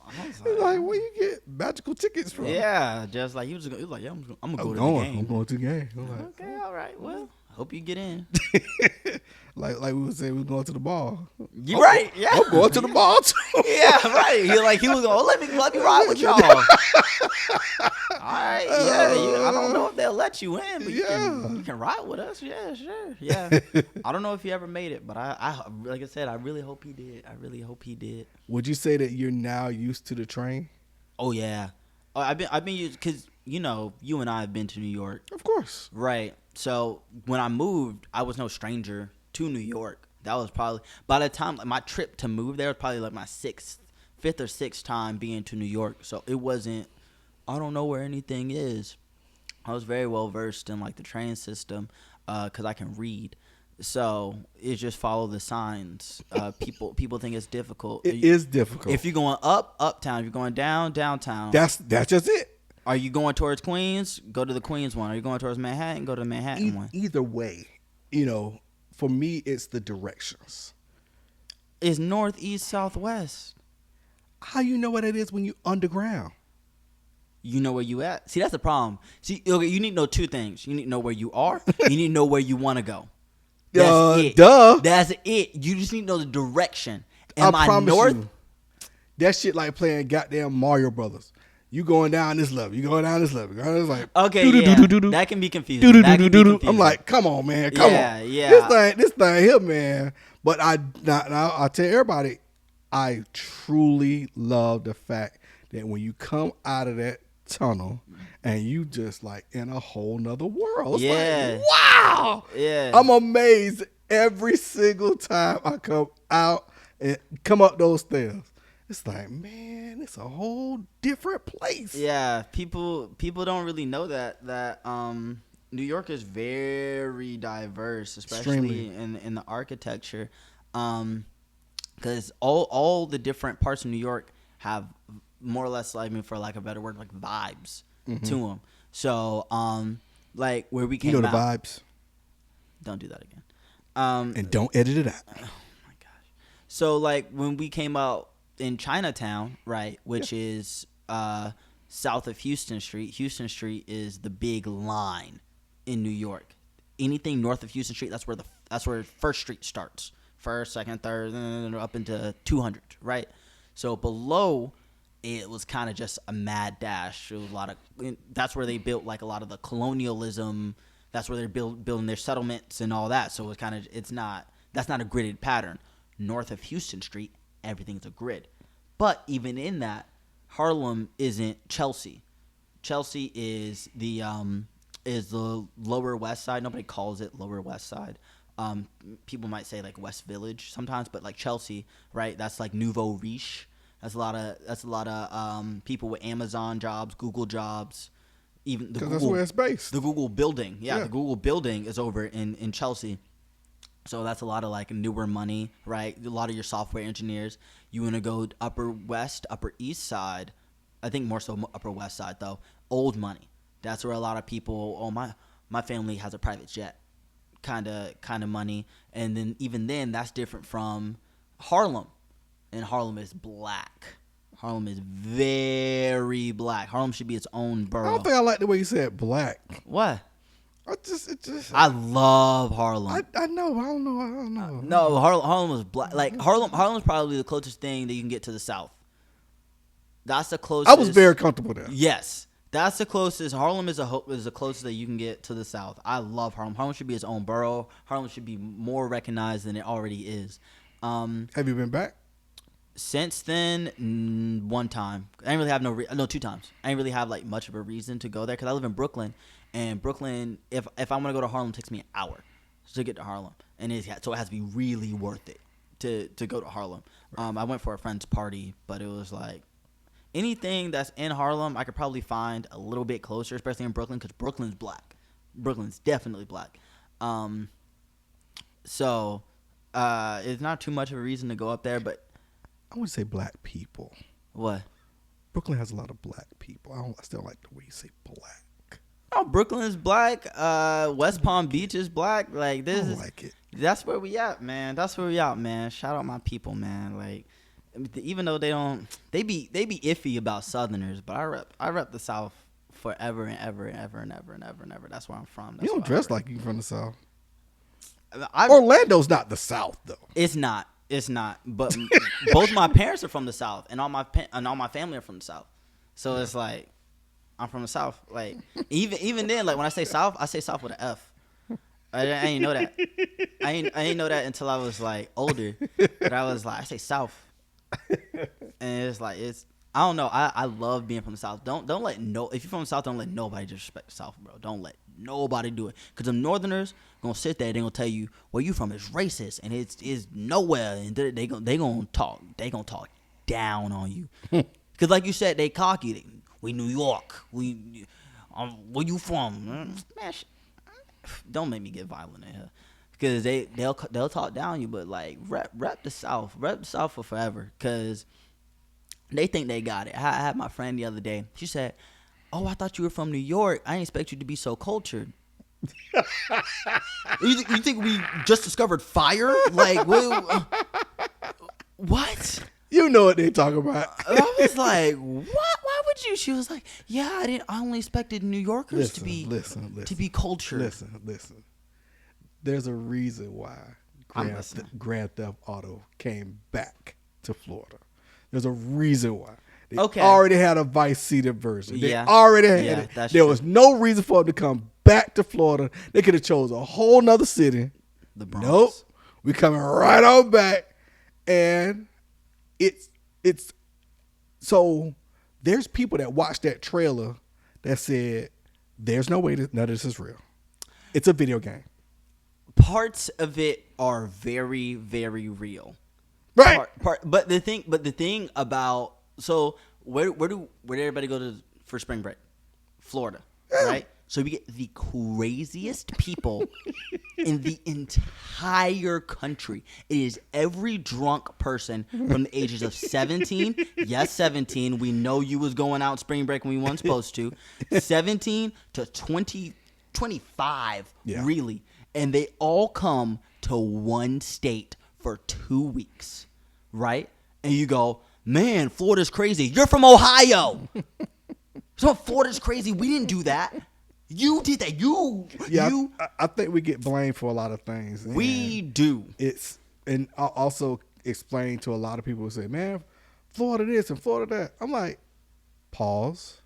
Speaker 2: I was
Speaker 1: It's like, where you get magical tickets from?
Speaker 2: yeah, just like he was like, yeah, I'm gonna go to the
Speaker 1: I'm
Speaker 2: game.
Speaker 1: going to the game. I'm like,
Speaker 2: Okay, all right. Well, hope you get in.
Speaker 1: like we would say, we were going to the ball.
Speaker 2: You right? Yeah.
Speaker 1: I'm going to the ball too.
Speaker 2: Yeah, right. He was going. Let me ride with y'all. All right. Yeah. I don't know if they'll let you in, but you can ride with us. Yeah, sure. Yeah. I don't know if he ever made it, but I like I said, I really hope he did. I really hope he did.
Speaker 1: Would you say that you're now used to the train?
Speaker 2: Oh yeah. Oh, I've been used because you and I have been to New York.
Speaker 1: Of course.
Speaker 2: Right. So when I moved, I was no stranger to New York. That was probably, by the time, like, my trip to move there was probably like my fifth or sixth time being to New York. So it wasn't, I don't know where anything is. I was very well versed in like the train system because I can read. So it's just follow the signs. People think it's difficult.
Speaker 1: It is difficult.
Speaker 2: If you're going uptown. If you're going downtown.
Speaker 1: That's just it.
Speaker 2: Are you going towards Queens? Go to the Queens one. Are you going towards Manhattan? Go to the Manhattan one.
Speaker 1: Either way, for me, it's the directions.
Speaker 2: It's north, east, southwest.
Speaker 1: How you know what it is when you underground?
Speaker 2: You know where you at. See, that's the problem. See, okay, you need to know two things. You need to know where you are. You need to know where you want to go. That's it.
Speaker 1: Duh.
Speaker 2: That's it. You just need to know the direction.
Speaker 1: I
Speaker 2: Am I
Speaker 1: promise
Speaker 2: north?
Speaker 1: you, that shit like playing goddamn Mario Brothers. You going down this level. You going down this level. It's like,
Speaker 2: Okay, yeah. That can be confusing. That can be confusing.
Speaker 1: I'm like, come on, man. Come on.
Speaker 2: Yeah.
Speaker 1: This thing here, man. But I tell everybody, I truly love the fact that when you come out of that tunnel and you just like in a whole nother world. It's
Speaker 2: Yeah.
Speaker 1: like, wow.
Speaker 2: Yeah.
Speaker 1: I'm amazed every single time I come out and come up those stairs. It's like, man, it's a whole different place.
Speaker 2: Yeah, people don't really know that New York is very diverse, especially
Speaker 1: Extremely.
Speaker 2: in the architecture, because all the different parts of New York have more or less, like, I mean, for lack of a better word, like vibes to them. So like where we
Speaker 1: You know
Speaker 2: came
Speaker 1: the
Speaker 2: out,
Speaker 1: vibes.
Speaker 2: don't do that again.
Speaker 1: And don't edit it out.
Speaker 2: Oh my gosh. So like when we came out in Chinatown, right, which is south of Houston Street. Houston Street is the big line in New York. Anything north of Houston Street, that's where First Street starts. First, second, third, up into 200, right? So below it was kind of just a mad dash. It was a lot of, that's where they built like a lot of the colonialism. That's where they're building their settlements and all that. So it's kind of, that's not a gridded pattern. North of Houston Street, everything's a grid. But even in that, Harlem isn't Chelsea. Chelsea is the Lower West Side. Nobody calls it Lower West Side. People might say like West Village sometimes, but like Chelsea, right? That's like nouveau riche. That's a lot of people with Amazon jobs, Google jobs, even the Google.
Speaker 1: That's where it's based.
Speaker 2: The Google building, yeah, the Google building is over in Chelsea. So that's a lot of like newer money, right? A lot of your software engineers. You want to go Upper West, Upper East Side. I think more so Upper West Side though. Old money. That's where a lot of people. Oh, my family has a private jet, kind of money. And then even then, that's different from Harlem. And Harlem is black. Harlem is very black. Harlem should be its own borough.
Speaker 1: I don't think I like the way you said black.
Speaker 2: What?
Speaker 1: I
Speaker 2: love Harlem.
Speaker 1: I know. I don't know.
Speaker 2: No, Harlem was black. Like Harlem's probably the closest thing that you can get to the South. That's the closest.
Speaker 1: I was very comfortable there.
Speaker 2: Yes, that's the closest. Harlem is the closest that you can get to the South. I love Harlem. Harlem should be its own borough. Harlem should be more recognized than it already is.
Speaker 1: Have you been back?
Speaker 2: Since then, one time. I didn't really have 2 times. I didn't really have like much of a reason to go there because I live in Brooklyn, and Brooklyn, if I want to go to Harlem, it takes me an hour to get to Harlem, and so it has to be really worth it to go to Harlem. I went for a friend's party, but it was like anything that's in Harlem, I could probably find a little bit closer, especially in Brooklyn, because Brooklyn's black. Brooklyn's definitely black. So it's not too much of a reason to go up there, but
Speaker 1: I wouldn't say black people.
Speaker 2: what?
Speaker 1: Brooklyn has a lot of black people. I still like the way you say black.
Speaker 2: Oh, Brooklyn is black. West Palm Beach is black. Like this
Speaker 1: I don't
Speaker 2: is
Speaker 1: like it.
Speaker 2: That's where we at, man. That's where we at, man. Shout out my people, man. Like, even though they be iffy about Southerners, but I rep the South forever and ever and ever and ever and ever and ever. That's where I'm from. That's
Speaker 1: You don't
Speaker 2: where
Speaker 1: dress like you from the South.
Speaker 2: I
Speaker 1: Orlando's not the South though.
Speaker 2: It's not. It's not. But both my parents are from the South, and all my family are from the South. So it's like I'm from the South. Like even then, like when I say South with an F. I didn't know that. I ain't know that until I was like older. But I was like, I say South, and it's like I don't know. I love being from the South. Don't let if you're from the South, don't let nobody disrespect the South, bro. Don't let nobody do it. Cause them Northerners gonna sit there. They gonna tell you where you from is racist and it's nowhere. And they gonna talk down on you. Cause like you said, they cocky. We New York. Where you from? Man, don't make me get violent in here. Because they'll talk down on you, but like rep the South for forever. Cause they think they got it. I had my friend the other day. She said, "Oh, I thought you were from New York. I didn't expect you to be so cultured." You think we just discovered fire? Like what?
Speaker 1: You know what they talk about.
Speaker 2: I was like, what? Why would you? She was like, yeah, I only expected New Yorkers to be cultured.
Speaker 1: Listen. There's a reason why Grand Theft Auto came back to Florida. There's a reason why. They already had a Vice City version. They already had it. There was no reason for them to come back to Florida. They could have chose a whole nother city.
Speaker 2: The Bronx.
Speaker 1: Nope. We coming right on back. And it's so there's people that watched that trailer that said there's no way that none of this is real. It's a video game.
Speaker 2: Parts of it are very, very real.
Speaker 1: Right.
Speaker 2: But the thing about, so where did everybody go to for spring break? Florida, right? So we get the craziest people in the entire country. It is every drunk person from the ages of 17. Yes, 17. We know you was going out spring break when we weren't supposed to. 17 to 20, 25, really. And they all come to one state for 2 weeks, right? And you go, man, Florida's crazy. You're from Ohio. So Florida's crazy. We didn't do that. You did that.
Speaker 1: I think we get blamed for a lot of things.
Speaker 2: We do.
Speaker 1: And I also explain to a lot of people who say, man, Florida this and Florida that. I'm like, pause.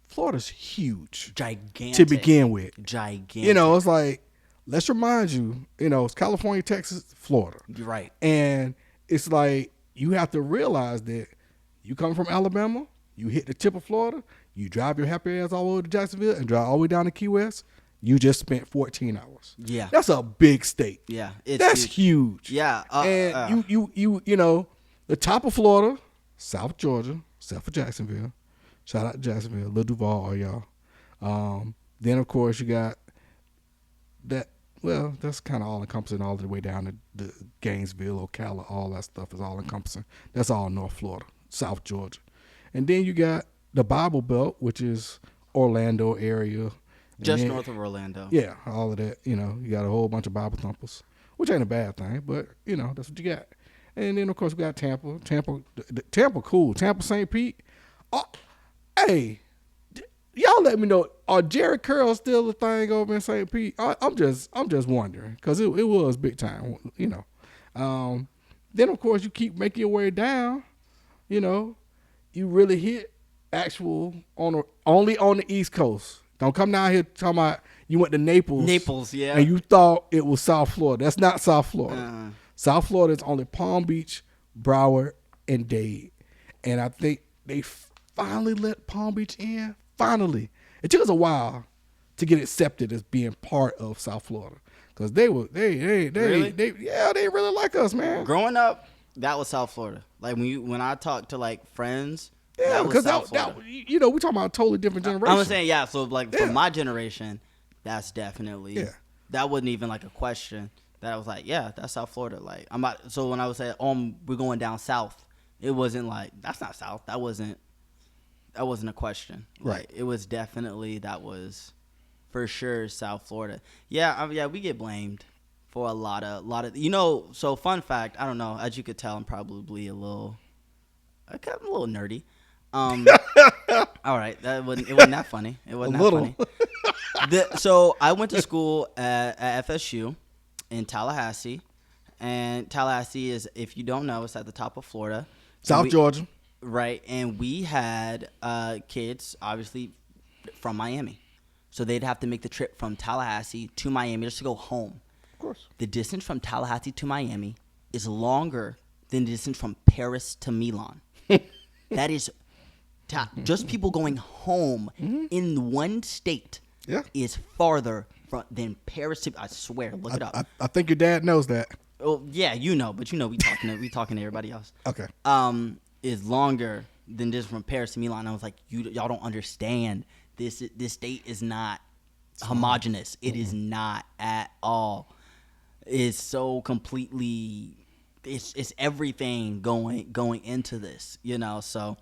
Speaker 1: Florida's huge.
Speaker 2: Gigantic.
Speaker 1: To begin with.
Speaker 2: Gigantic.
Speaker 1: It's like, let's remind you, it's California, Texas, Florida.
Speaker 2: You're right.
Speaker 1: And it's like, you have to realize that you come from Alabama, you hit the tip of Florida, you drive your happy ass all over to Jacksonville and drive all the way down to Key West, you just spent 14 hours.
Speaker 2: Yeah.
Speaker 1: That's a big state.
Speaker 2: Yeah.
Speaker 1: That's huge.
Speaker 2: Yeah.
Speaker 1: And the top of Florida, South Georgia, except for Jacksonville. Shout out to Jacksonville, Little Duval, all y'all. Then, of course, you got that. Well, that's kind of all encompassing all the way down to the Gainesville, Ocala, all that stuff is all encompassing. That's all North Florida, South Georgia. And then you got the Bible Belt, which is Orlando area.
Speaker 2: Just north of Orlando.
Speaker 1: Yeah, all of that. You got a whole bunch of Bible thumpers, which ain't a bad thing, but, that's what you got. And then, of course, we got Tampa. Tampa, cool. Tampa, St. Pete. Oh, hey, y'all let me know, are Jerry Curls still a thing over in St. Pete? I'm just wondering, because it was big time, Then, of course, you keep making your way down, you really hit actual only on the East Coast. Don't come down here talking about you went to Naples.
Speaker 2: Naples, yeah.
Speaker 1: And you thought it was South Florida. That's not South Florida. South Florida is only Palm Beach, Broward, and Dade. And I think they finally let Palm Beach in. Finally. It took us a while to get accepted as being part of South Florida. Because they really like us, man.
Speaker 2: Growing up, that was South Florida. Like when I talk to like friends,
Speaker 1: yeah, because that we talking about a totally different generation.
Speaker 2: I'm saying, yeah. So like for my generation, that's definitely that wasn't even like a question. That I was like, yeah, that's South Florida. Like so when I was saying, we're going down south, it wasn't like that's not South. That wasn't a question.
Speaker 1: Right.
Speaker 2: Like, it was definitely that was for sure South Florida. Yeah, we get blamed for a lot of so fun fact, I don't know, as you could tell I'm probably a little nerdy. All right, it wasn't that funny. It wasn't that funny. So I went to school at FSU in Tallahassee, and Tallahassee is, if you don't know, it's at the top of Florida.
Speaker 1: South Georgia.
Speaker 2: Right, and we had kids, obviously, from Miami. So they'd have to make the trip from Tallahassee to Miami just to go home.
Speaker 1: Of course.
Speaker 2: The distance from Tallahassee to Miami is longer than the distance from Paris to Milan. That is just people going home in one state is farther than Paris to. I swear, look it up.
Speaker 1: I think your dad knows that.
Speaker 2: Oh yeah, but we talking to everybody else.
Speaker 1: Okay.
Speaker 2: Is longer than just from Paris to Milan. I was like, y'all don't understand. This state is not homogenous. It is not at all. It's so completely. It's everything going into this, So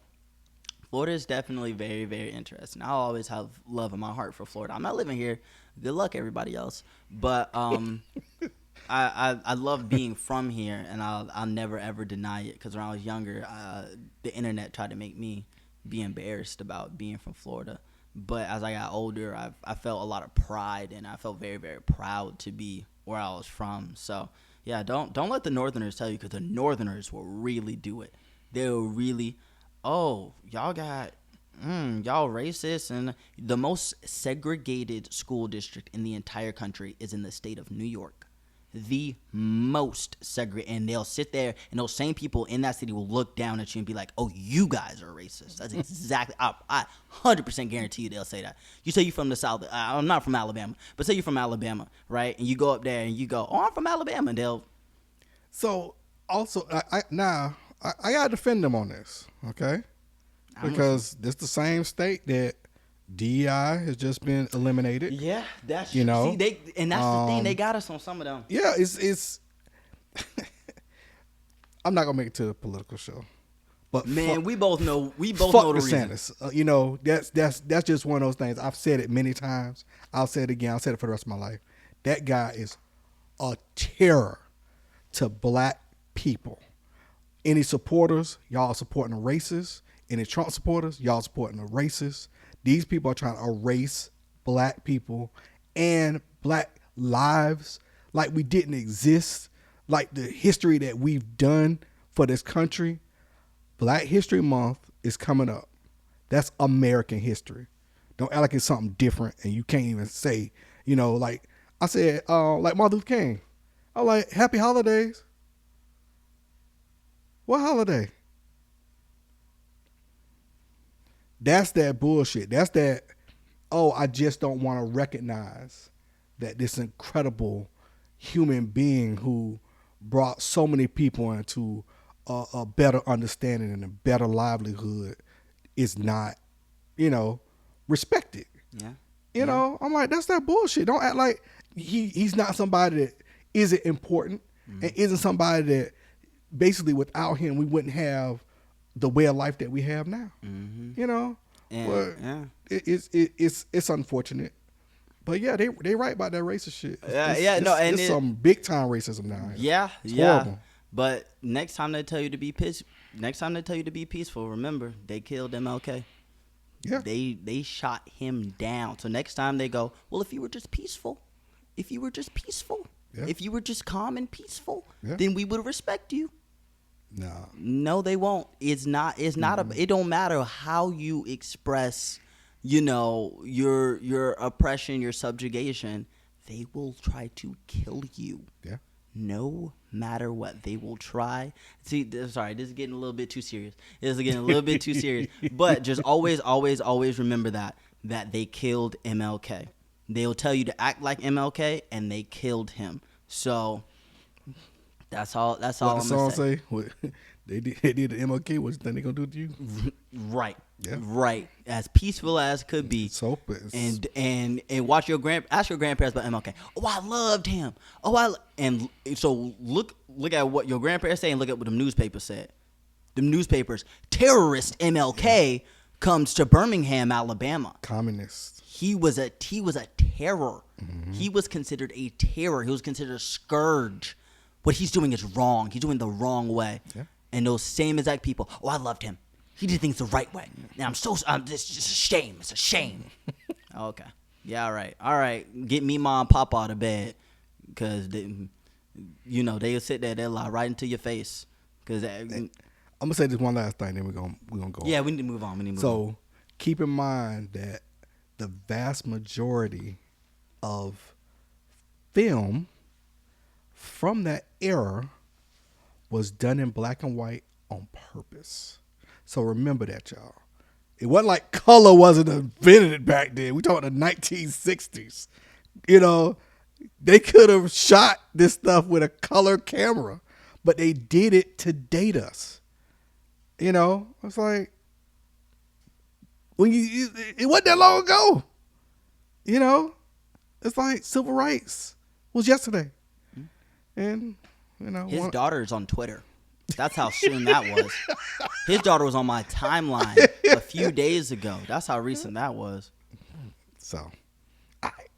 Speaker 2: Florida is definitely very, very interesting. I'll always have love in my heart for Florida. I'm not living here. Good luck, everybody else. But I love being from here, and I'll never ever deny it. Because when I was younger, the internet tried to make me be embarrassed about being from Florida. But as I got older, I felt a lot of pride, and I felt very, very proud to be where I was from. So yeah, don't let the Northerners tell you, because the Northerners will really do it. They'll really, y'all got, y'all racist. And the most segregated school district in the entire country is in the state of New York. the most segregated, and they'll sit there, and those same people in that city will look down at you and be like, "Oh, you guys are racist." That's exactly. I 100% guarantee you they'll say that. You say you're from the South. I'm not from Alabama, but say you're from Alabama, right? And you go up there and you go, "Oh, I'm from Alabama," and they'll.
Speaker 1: So also, I gotta defend them on this, okay? Because this the same state that DEI has just been eliminated.
Speaker 2: Yeah, that's
Speaker 1: You know,
Speaker 2: see they, and that's the thing, they got us on some of them.
Speaker 1: Yeah, it's. I'm not gonna make it to the political show, but
Speaker 2: Man, we both know
Speaker 1: fuck
Speaker 2: the reason.
Speaker 1: DeSantis. You know, that's just one of those things. I've said it many times. I'll say it again. I'll say it for the rest of my life. That guy is a terror to black people. Any supporters, y'all supporting the racists. Any Trump supporters, y'all supporting the racists. These people are trying to erase black people and black lives like we didn't exist, like the history that we've done for this country. Black History Month is coming up. That's American history. Don't act like it's something different and you can't even say, you know, like I said, like Martin Luther King. I'm like, happy holidays. What holiday? That's that bullshit. That's that, oh, I just don't want to recognize that this incredible human being who brought so many people into a better understanding and a better livelihood is not, you know, respected.
Speaker 2: Yeah.
Speaker 1: You know, I'm like, that's that bullshit. Don't act like he's not somebody that isn't important and isn't somebody that basically without him we wouldn't have the way of life that we have now. You know,
Speaker 2: And,
Speaker 1: but it's unfortunate. But yeah, they right about that racist shit. It's some big time racism now. It's horrible.
Speaker 2: But next time they tell you to be peaceful, remember they killed MLK.
Speaker 1: Yeah,
Speaker 2: they shot him down. So next time they go, well, if you were just peaceful,
Speaker 1: Yeah.
Speaker 2: if you were just calm and peaceful,
Speaker 1: Yeah.
Speaker 2: then we would respect you.
Speaker 1: No.
Speaker 2: No, they won't. It's not it don't matter how you express, you know, your oppression, your subjugation, they will try to kill you.
Speaker 1: Yeah.
Speaker 2: No matter what, they will try. See, sorry, this is getting a little bit too serious. This is getting a little bit too serious. But just always remember that they killed MLK. They'll tell you to act like MLK, and they killed him. So that's all. That's all
Speaker 1: What
Speaker 2: I'm
Speaker 1: the
Speaker 2: gonna
Speaker 1: song
Speaker 2: say.
Speaker 1: say? What, they did the MLK. What you think they gonna do to you?
Speaker 2: Right.
Speaker 1: Yeah.
Speaker 2: Right. As peaceful as could be.
Speaker 1: So
Speaker 2: And watch ask your grandparents about MLK. Oh, I loved him. And so look at what your grandparents say and look at what the newspaper said. The newspapers, terrorist MLK comes to Birmingham, Alabama.
Speaker 1: communist.
Speaker 2: He was a terror. He was considered a terror. He was considered a scourge. What he's doing is wrong. He's doing the wrong way.
Speaker 1: Yeah.
Speaker 2: And those same exact people, oh, I loved him. He did things the right way. And it's just a shame. It's a shame. Okay. Yeah, all right. Get me, mom, papa out of bed. Because, they'll sit there, they'll lie right into your face. Because
Speaker 1: I'm gonna say this one last thing, then we're gonna go.
Speaker 2: yeah, we need to move on.
Speaker 1: So keep in mind that the vast majority of film from that era was done in black and white on purpose. So remember that, y'all. It wasn't like color wasn't invented back then. We talking the 1960s. You know, they could have shot this stuff with a color camera, but they did it to date us. You know, it's like when it wasn't that long ago. You know, it's like civil rights was yesterday, and
Speaker 2: his daughter's on Twitter. That's how soon that was. His daughter was on my timeline a few days ago. That's how recent that was.
Speaker 1: So, all right.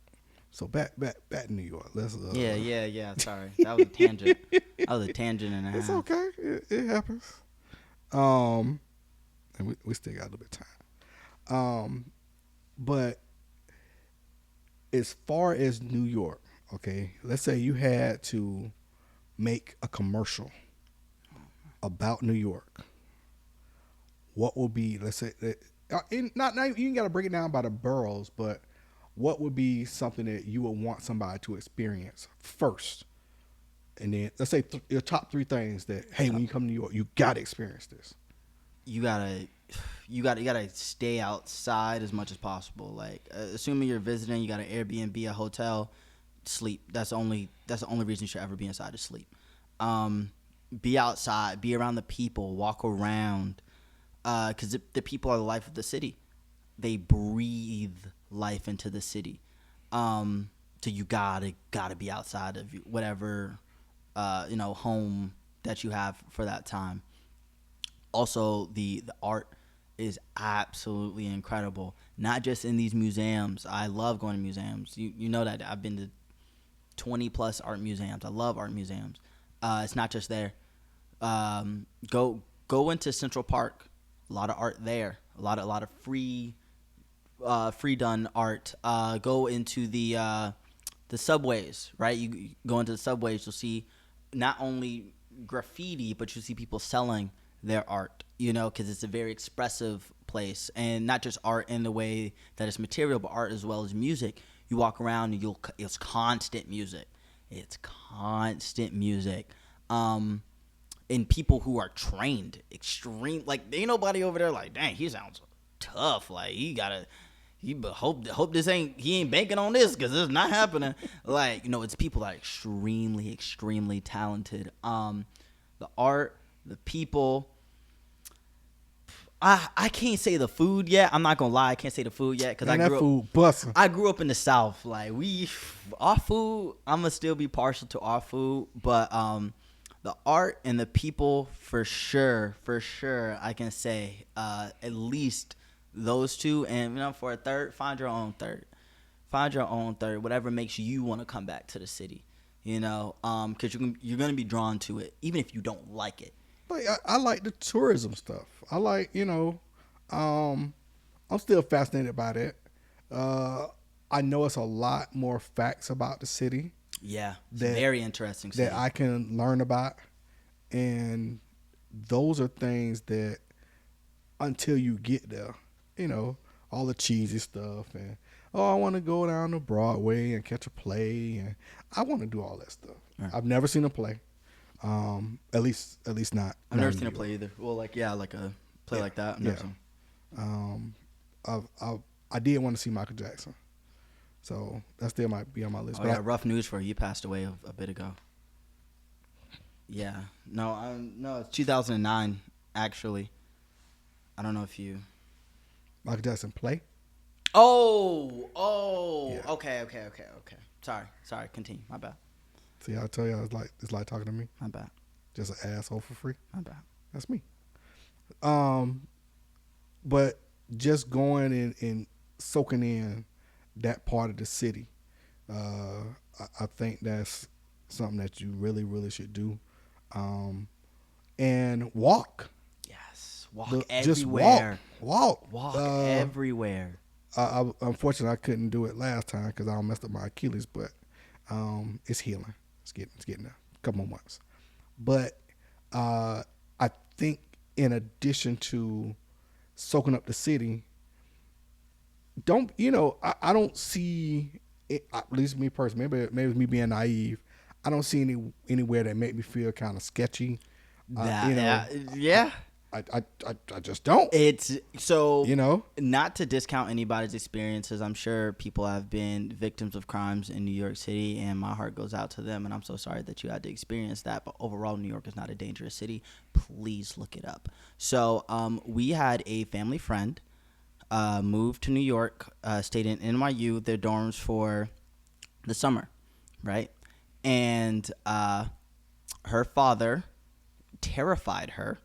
Speaker 1: So back in New York. Let's.
Speaker 2: Yeah. Sorry, that was a tangent. That was a tangent and a half.
Speaker 1: It's okay. It happens. And we still got a little bit of time. But as far as New York, okay, let's say you had to make a commercial about New York. What would be, let's say, not you ain't got to break it down by the boroughs, but what would be something that you would want somebody to experience first And then let's say your top three things that hey, when you come to New York, you gotta experience this.
Speaker 2: You gotta stay outside as much as possible. Like, assuming you're visiting, you got an Airbnb, a hotel, sleep. That's the only reason you should ever be inside is sleep. Be outside, be around the people, walk around, because the people are the life of the city. They breathe life into the city. So you gotta be outside of whatever home that you have for that time. Also, the art is absolutely incredible. Not just in these museums. I love going to museums. You know that I've been to 20 plus art museums. I love art museums. It's not just there. Go into Central Park. A lot of art there. A lot of free done art. Go into the subways, right? You go into the subways, you'll see not only graffiti, but you see people selling their art, because it's a very expressive place. And not just art in the way that it's material, but art as well as music. You walk around and it's constant music. It's constant music. And people who are trained, extreme, like, ain't nobody over there like, dang, he sounds tough. Like, he hope he ain't banking on this, because it's not happening. Like, it's people that are extremely, extremely talented. The art, the people. I can't say the food yet. I'm not gonna lie, I can't say the food yet, because I grew up in the South. Like, our food, I'm gonna still be partial to our food, but the art and the people, for sure, I can say at least those two. And for a third, find your own third, whatever makes you want to come back to the city, because you're gonna be drawn to it even if you don't like it.
Speaker 1: Like, I like the tourism stuff. I like, I'm still fascinated by that. I know it's a lot more facts about the city.
Speaker 2: Yeah, it's very interesting
Speaker 1: that I can learn about, and those are things that until you get there, all the cheesy stuff, and I want to go down to Broadway and catch a play, and I want to do all that stuff. Right. I've never seen a play. At least not.
Speaker 2: I've never seen a play either. Well, like a play like that.
Speaker 1: I did want to see Michael Jackson, so that still might be on my list.
Speaker 2: Oh, yeah, rough news for you. You passed away a bit ago. Yeah, no, it's 2009 actually. I don't know if you.
Speaker 1: Michael Jackson play.
Speaker 2: Oh, yeah. Okay. Sorry. Continue. My bad.
Speaker 1: See, I tell you, it's like talking to me.
Speaker 2: My bad.
Speaker 1: Just an asshole for free.
Speaker 2: My bad.
Speaker 1: That's me. But just going and soaking in that part of the city, I think that's something that you really, really should do. And walk.
Speaker 2: Yes, everywhere.
Speaker 1: Just walk
Speaker 2: everywhere.
Speaker 1: Unfortunately, I couldn't do it last time because I messed up my Achilles, but it's healing. It's getting there. A couple more months. But I think in addition to soaking up the city, I don't see it, at least me personally, maybe it's me being naive. I don't see anywhere that make me feel kind of sketchy.
Speaker 2: Yeah.
Speaker 1: I just don't.
Speaker 2: It's so, not to discount anybody's experiences. I'm sure people have been victims of crimes in New York City, and my heart goes out to them, and I'm so sorry that you had to experience that. But overall, New York is not a dangerous city. Please look it up. So we had a family friend moved to New York, stayed in NYU, their dorms for the summer, right? And her father terrified her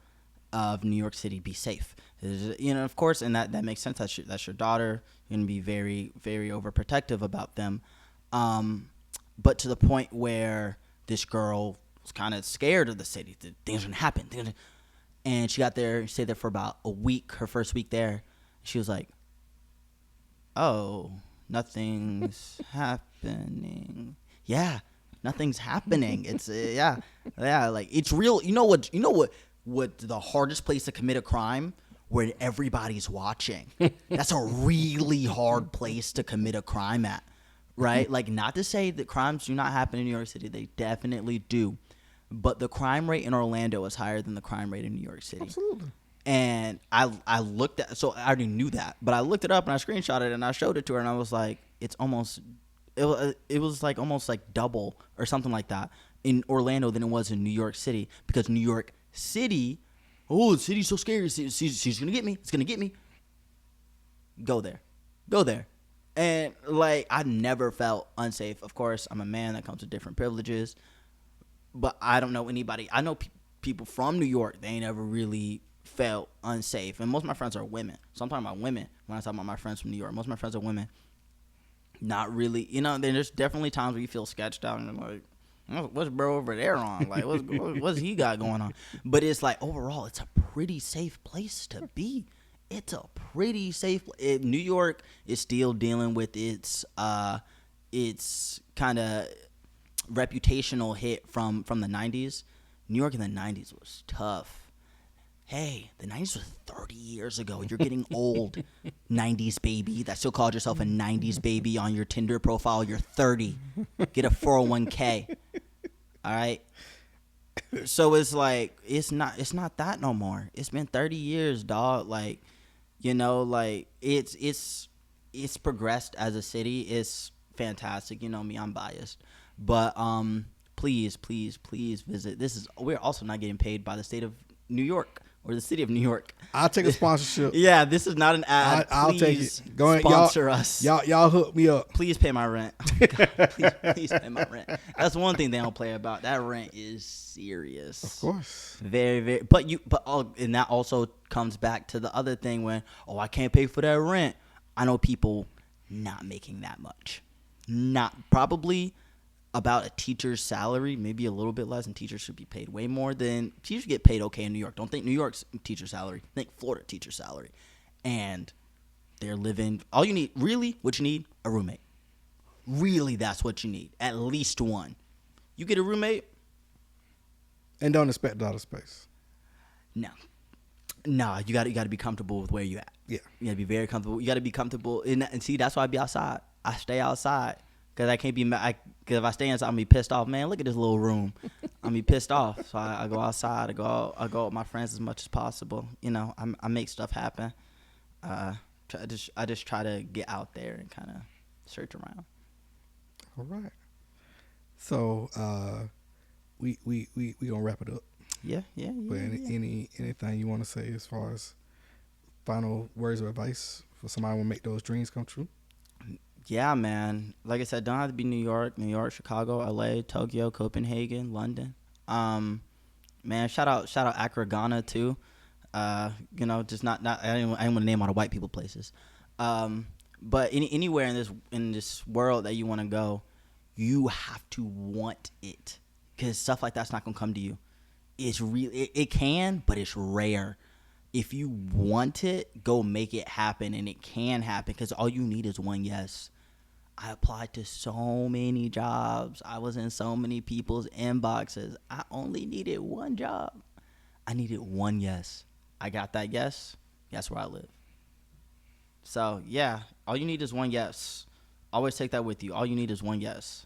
Speaker 2: of New York City. Be safe, of course, and that makes sense. That's your daughter. You're gonna be very, very overprotective about them, but to the point where this girl was kind of scared of the city. Things gonna happen, and she got there, stayed there for about a week. Her first week there, she was like, "Oh, nothing's happening." Yeah, nothing's happening. It's like it's real. You know what the hardest place to commit a crime? Where everybody's watching. That's a really hard place to commit a crime at, right? Like, not to say that crimes do not happen in New York City. They definitely do. But the crime rate in Orlando is higher than the crime rate in New York City.
Speaker 1: Absolutely.
Speaker 2: And I looked at, so I already knew that, but I looked it up and I screenshot it and I showed it to her and I was like, it was like almost like double or something like that in Orlando than it was in New York City, because New York City, the city's so scary. She's gonna get me. It's gonna get me. Go there. And like, I never felt unsafe. Of course, I'm a man, that comes with different privileges, but I don't know anybody. I know people from New York, they ain't ever really felt unsafe. And most of my friends are women. So I'm talking about women when I talk about my friends from New York. Most of my friends are women. Not really, there's definitely times where you feel sketched out and you're like, what's bro over there on? Like, what's he got going on? But it's like, overall, it's a pretty safe place to be. It's a pretty safe. New York is still dealing with its kind of reputational hit from the 90s. New York in the 90s was tough. Hey, the 90s was 30 years ago. You're getting old, 90s baby. That still called yourself a 90s baby on your Tinder profile. You're 30. Get a 401k. All right? So it's like, it's not that no more. It's been 30 years, dog. Like, like, it's progressed as a city. It's fantastic. You know me, I'm biased. But please visit. We're also not getting paid by the state of New York or the city of New York.
Speaker 1: I'll take a sponsorship.
Speaker 2: Yeah, this is not an ad.
Speaker 1: I'll take it. Go ahead,
Speaker 2: sponsor us.
Speaker 1: Y'all hook me up.
Speaker 2: Please pay my rent. God, please pay my rent. That's one thing they don't play about. That rent is serious.
Speaker 1: Of course.
Speaker 2: Very, very. And that also comes back to the other thing when, I can't pay for that rent. I know people not making that much. Not probably about a teacher's salary, maybe a little bit less, and teachers should be paid way more than teachers get paid okay in New York. Don't think New York's teacher salary. Think Florida teacher salary. And they're living, what you need, a roommate. Really, that's what you need. At least one. You get a roommate.
Speaker 1: And don't expect outer space.
Speaker 2: No, you got to be comfortable with where you at.
Speaker 1: Yeah.
Speaker 2: You got to be very comfortable. You got to be comfortable. And see, that's why I be outside. I stay outside. Because I can't be mad. Because if I stay inside, I'm going to be pissed off. Man, look at this little room. I'm going to be pissed off. So I go outside. I go out with my friends as much as possible. I make stuff happen. I just try to get out there and kind of search around.
Speaker 1: All right. So we going to wrap it up.
Speaker 2: Yeah.
Speaker 1: But anything you want to say as far as final words of advice for somebody who want to make those dreams come true?
Speaker 2: Yeah, man. Like I said, don't have to be New York, Chicago, LA, Tokyo, Copenhagen, London. Man, shout out Accra, Ghana too. Just not I didn't want to name all the white people places. But anywhere in this world that you want to go, you have to want it, because stuff like that's not gonna come to you. It's it can, but it's rare. If you want it, go make it happen, and it can happen, because all you need is one yes. I applied to so many jobs. I was in so many people's inboxes. I only needed one job. I needed one yes. I got that yes. Guess where I live. So, yeah, all you need is one yes. Always take that with you. All you need is one yes.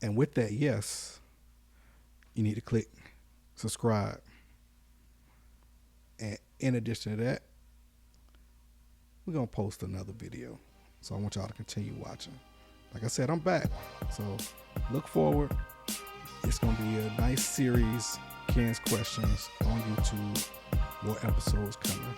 Speaker 1: And with that yes, you need to click subscribe. And in addition to that, we're going to post another video. So I want y'all to continue watching. Like I said, I'm back. So look forward. It's going to be a nice series, Ken's Questions, on YouTube. More episodes coming.